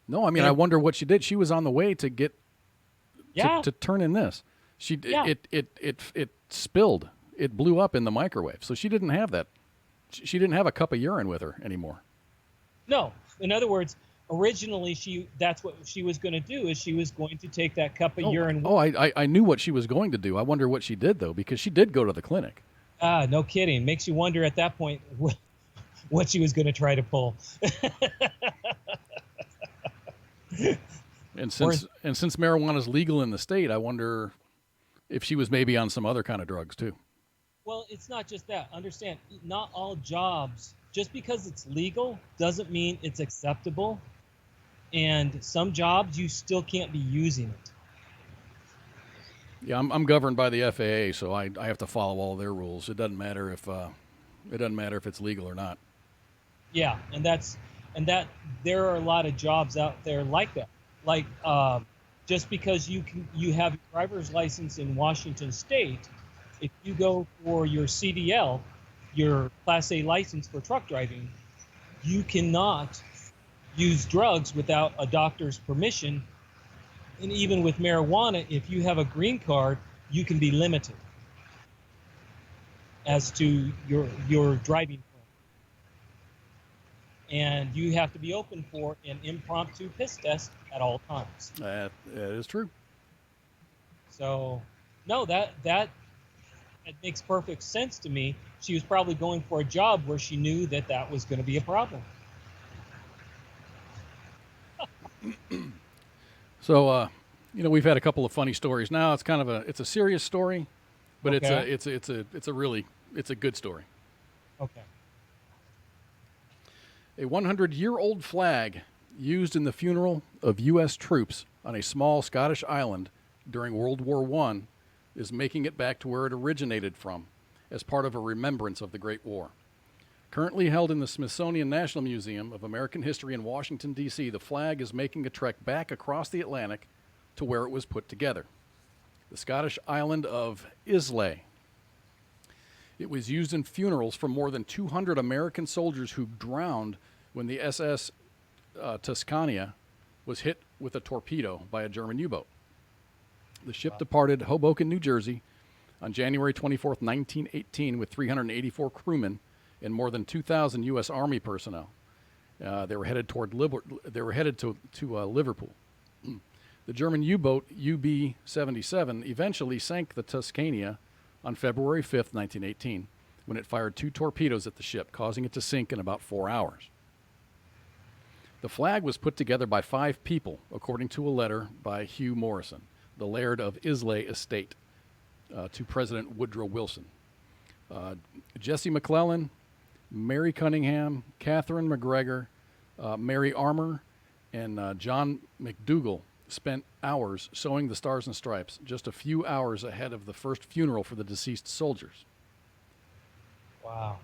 No, I mean, I wonder what she did. She was on the way to get to turn in this. It spilled. It blew up in the microwave. So she didn't have that. She didn't have a cup of urine with her anymore. No. In other words, originally that's what she was going to do, is she was going to take that cup of urine. Oh, I knew what she was going to do. I wonder what she did, though, because she did go to the clinic. No kidding. Makes you wonder at that point what she was going to try to pull. And since marijuana is legal in the state, I wonder if she was maybe on some other kind of drugs too. Well, it's not just that. Understand, not all jobs, just because it's legal doesn't mean it's acceptable. And some jobs you still can't be using it. Yeah, I'm governed by the FAA, so I have to follow all their rules. It doesn't matter if it's legal or not. Yeah, and that there are a lot of jobs out there like that. Like just because you have your driver's license in Washington State, if you go for your CDL, your Class A license for truck driving, you cannot use drugs without a doctor's permission. And even with marijuana, if you have a green card, you can be limited as to your driving. And you have to be open for an impromptu piss test at all times. That is true. So, no, that makes perfect sense to me. She was probably going for a job where she knew that was going to be a problem. So, we've had a couple of funny stories. Now it's kind of a serious story, but Okay. it's a good story. Okay. A 100-year-old flag used in the funeral of U.S. troops on a small Scottish island during World War I is making it back to where it originated from as part of a remembrance of the Great War. Currently held in the Smithsonian National Museum of American History in Washington, D.C., the flag is making a trek back across the Atlantic to where it was put together, the Scottish island of Islay. It was used in funerals for more than 200 American soldiers who drowned when the SS Tuscania was hit with a torpedo by a German U-boat. The ship departed Hoboken, New Jersey on January 24th, 1918 with 384 crewmen and more than 2,000 U.S. Army personnel. They were headed to Liverpool. The German U-boat UB-77 eventually sank the Tuscania on February 5th, 1918, when it fired 2 torpedoes at the ship, causing it to sink in about 4 hours. The flag was put together by 5 people, according to a letter by Hugh Morrison, the Laird of Islay Estate, to President Woodrow Wilson. Jesse McClellan, Mary Cunningham, Catherine McGregor, Mary Armour, and John McDougall spent hours sewing the Stars and Stripes, just a few hours ahead of the first funeral for the deceased soldiers. Wow.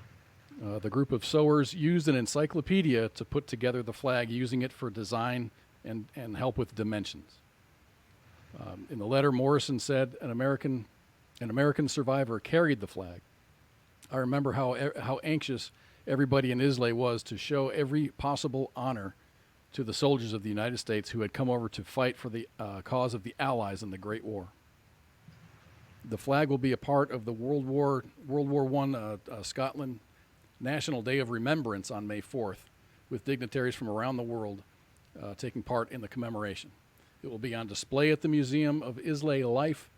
The group of sewers used an encyclopedia to put together the flag, using it for design and help with dimensions. In the letter, Morrison said, an American survivor carried the flag. I remember how anxious everybody in Islay was to show every possible honor to the soldiers of the United States who had come over to fight for the cause of the Allies in the Great War. The flag will be a part of the World War I Scotland National Day of Remembrance on May 4th, with dignitaries from around the world taking part in the commemoration. It will be on display at the Museum of Islay Life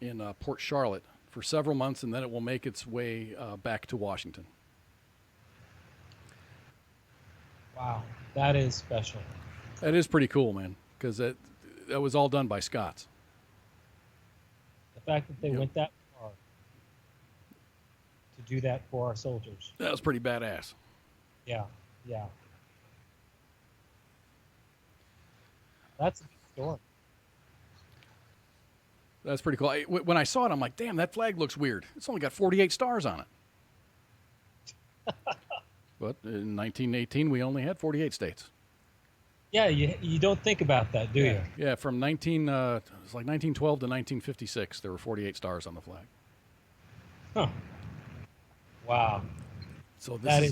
in Port Charlotte for several months, and then it will make its way back to Washington. Wow. That is special. That is pretty cool, man, because that was all done by Scots. The fact that they went that far to do that for our soldiers. That was pretty badass. Yeah. That's a good story. That's pretty cool. When I saw it, I'm like, damn, that flag looks weird. It's only got 48 stars on it. But in 1918, we only had 48 states. Yeah, you don't think about that, do you? Yeah, from 1912 to 1956, there were 48 stars on the flag. Huh. Wow. So yeah,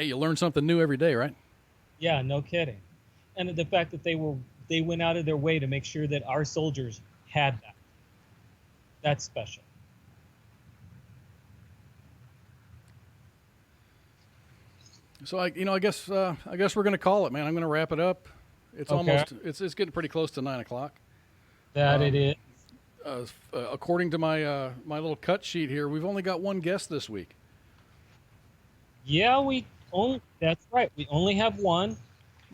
you learn something new every day, right? Yeah, no kidding. And the fact that they went out of their way to make sure that our soldiers had that. That's special. So I guess we're going to call it, man. I'm going to wrap it up. It's Okay. it's getting pretty close to 9:00. That it is. According to my my little cut sheet here, we've only got one guest this week. Yeah, that's right. We only have one.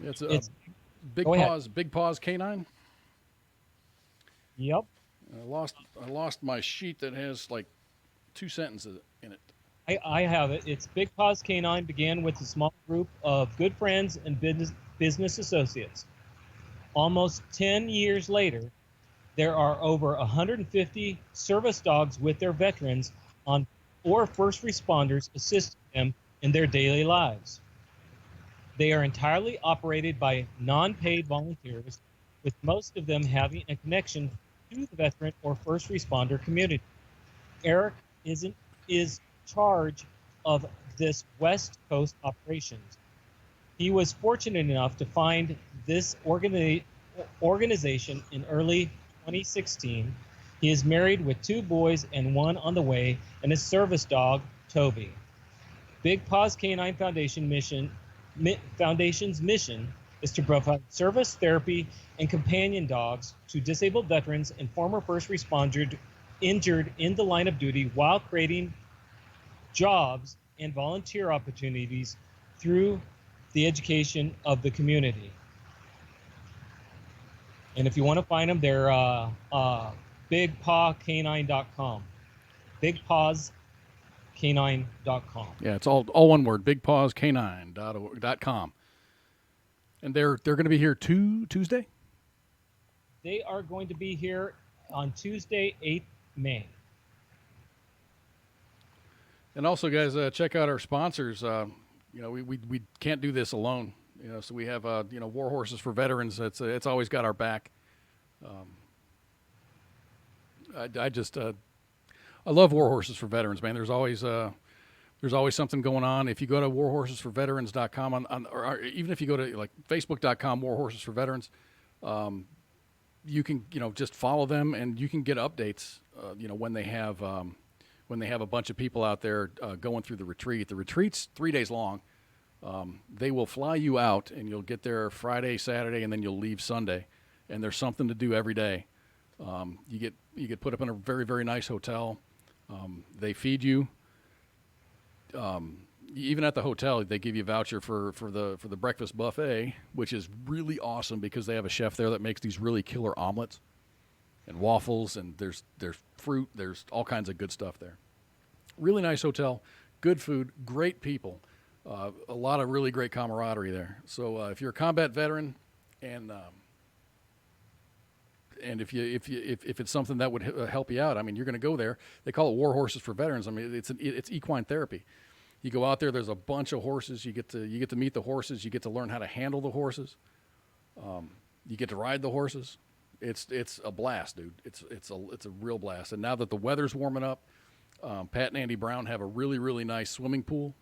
It's Big Go ahead. Paws Canine. Yep. I lost my sheet that has like 2 sentences in it. I have it. It's Big Paws Canine began with a small group of good friends and business associates. Almost 10 years later, there are over 150 service dogs with their veterans or first responders assisting them in their daily lives. They are entirely operated by non-paid volunteers, with most of them having a connection to the veteran or first responder community. Eric is charge of this West Coast operations. He was fortunate enough to find this organization in early 2016. He is married with 2 boys and 1 on the way, and his service dog, Toby. Big Paws Canine Foundation's mission is to provide service, therapy, and companion dogs to disabled veterans and former first responders injured in the line of duty, while creating jobs and volunteer opportunities through the education of the community. And if you want to find them, they're bigpawcanine.com. bigpawscanine.com. Yeah, it's all one word, bigpawscanine.com. And they're going to be here Tuesday? They are going to be here on Tuesday, 8th May. And also, guys, check out our sponsors. We can't do this alone. So we have War Horses for Veterans. It's always got our back. I love War Horses for Veterans, man. There's always something going on. If you go to warhorsesforveterans.com or even if you go to like facebook.com War Horses for Veterans, you can, just follow them, and you can get updates, when they have a bunch of people out there going through the retreat. The retreat's 3 days long. They will fly you out, and you'll get there Friday, Saturday, and then you'll leave Sunday. And there's something to do every day. You get put up in a very, very nice hotel. They feed you. Even at the hotel, they give you a voucher for the breakfast buffet, which is really awesome because they have a chef there that makes these really killer omelets and waffles, and there's fruit, there's all kinds of good stuff there. Really nice hotel, good food, great people, a lot of really great camaraderie there. So if you're a combat veteran, and if it's something that would help you out, I mean, you're going to go there. They call it War Horses for Veterans. I mean, it's equine therapy. You go out there. There's a bunch of horses. You get to meet the horses. You get to learn how to handle the horses. You get to ride the horses. It's a blast, dude. It's a real blast. And now that the weather's warming up, Pat and Andy Brown have a really, really nice swimming pool,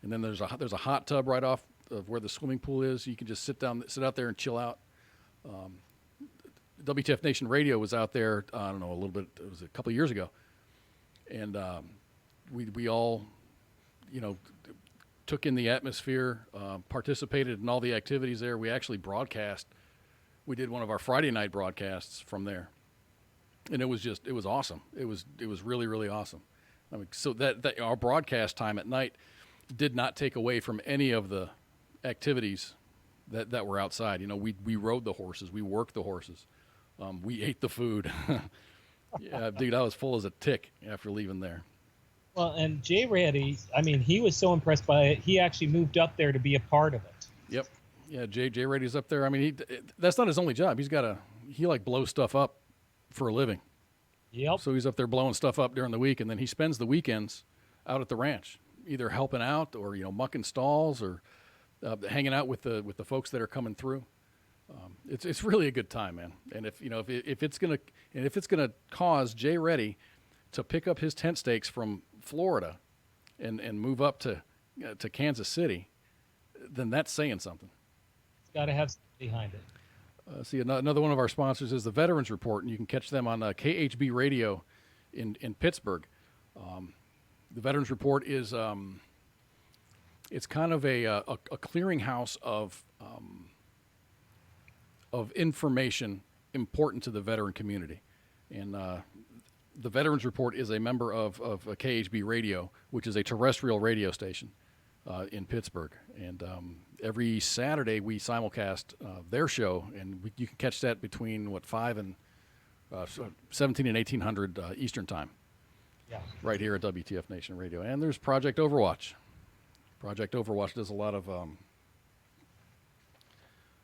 and then there's a hot tub right off of where the swimming pool is. You can just sit out there and chill out. WTF Nation Radio was out there. I don't know, a little bit. It was a couple of years ago, and we all, took in the atmosphere, participated in all the activities there. We actually broadcast. We did one of our Friday night broadcasts from there, and it was awesome. It was really, really awesome. I mean, so that our broadcast time at night did not take away from any of the activities that were outside. We rode the horses, we worked the horses, we ate the food. Yeah, dude, I was full as a tick after leaving there. Well, and Jay Reddy, I mean, he was so impressed by it, he actually moved up there to be a part of it. Yep. Yeah, Jay Reddy's up there. I mean, that's not his only job. He blows stuff up for a living. Yep. So he's up there blowing stuff up during the week, and then he spends the weekends out at the ranch, either helping out or mucking stalls or hanging out with the folks that are coming through. It's really a good time, man. And if it's gonna cause Jay Reddy to pick up his tent stakes from Florida and move up to Kansas City, then that's saying something. It's got to have something behind it. See, another one of our sponsors is the Veterans Report, and you can catch them on KHB Radio in Pittsburgh. The Veterans Report is it's kind of a clearinghouse of information important to the veteran community, and the Veterans Report is a member of KHB Radio, which is a terrestrial radio station in Pittsburgh. And every Saturday we simulcast their show, and you can catch that between 5 and 17 and 1800 Eastern Time. Yeah. Right here at WTF Nation Radio. And there's Project Overwatch. Project Overwatch does a lot of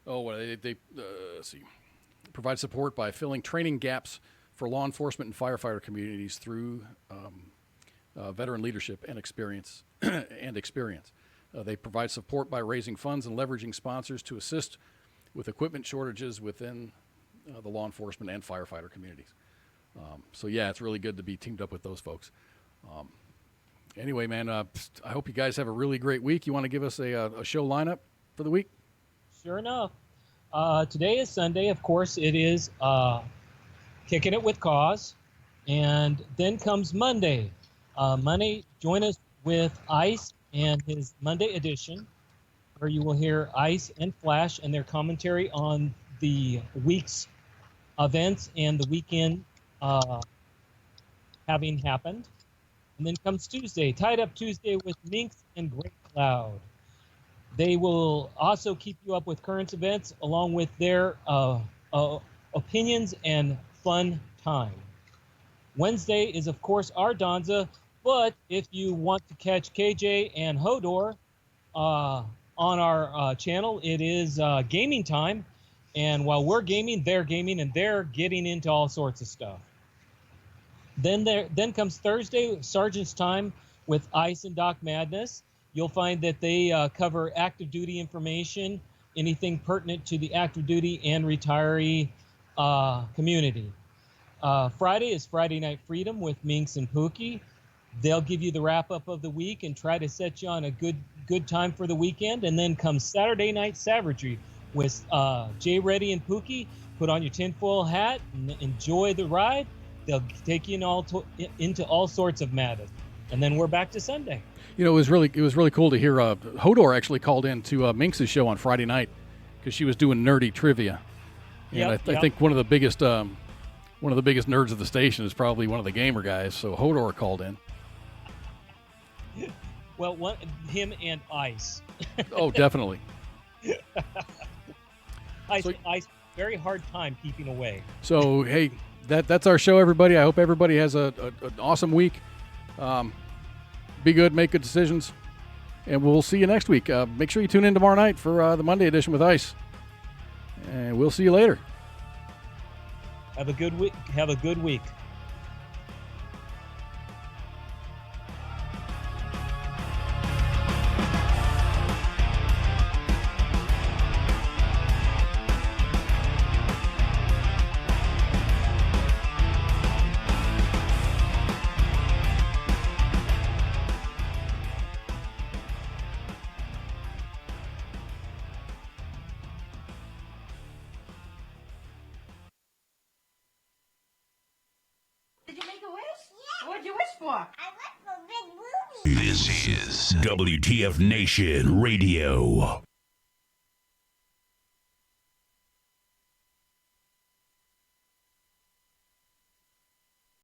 let's see, provide support by filling training gaps for law enforcement and firefighter communities through veteran leadership and experience. They provide support by raising funds and leveraging sponsors to assist with equipment shortages within the law enforcement and firefighter communities. So yeah, it's really good to be teamed up with those folks. Anyway, man, I hope you guys have a really great week. You want to give us a show lineup for the week? Sure enough. Today is Sunday. Of course, it is Kicking It with Cause. And then comes Monday. Monday, join us with Ice and his Monday edition, where you will hear Ice and Flash and their commentary on the week's events and the weekend having happened. And then comes Tuesday, Tied Up Tuesday with Minx and Great Cloud. They will also keep you up with current events along with their opinions and fun time. Wednesday is, of course, our Donza, but if you want to catch KJ and Hodor on our channel, it is gaming time. And while we're gaming, and they're getting into all sorts of stuff. Then comes Thursday, Sergeant's Time with Ice and Doc Madness. You'll find that they cover active duty information, anything pertinent to the active duty and retiree community. Friday is Friday Night Freedom with Minx and Pookie. They'll give you the wrap-up of the week and try to set you on a good time for the weekend. And then comes Saturday Night Savagery with Jay Reddy and Pookie. Put on your tinfoil hat and enjoy the ride. They'll take you into all sorts of madness. And then we're back to Sunday. You know, it was really cool to hear Hodor actually called in to Minx's show on Friday night because she was doing nerdy trivia. And Yep, I think one of the biggest nerds of the station is probably one of the gamer guys. So Hodor called in. Well, him and Ice. Oh, definitely. Ice, very hard time keeping away. So hey, that's our show, everybody. I hope everybody has an awesome week. Be good, make good decisions, and we'll see you next week. Make sure you tune in tomorrow night for the Monday edition with Ice, and we'll see you later. Have a good week. Have a good week. Did you make a wish? Yeah. What'd you wish for? I wish for big movies. This is WTF Nation Radio.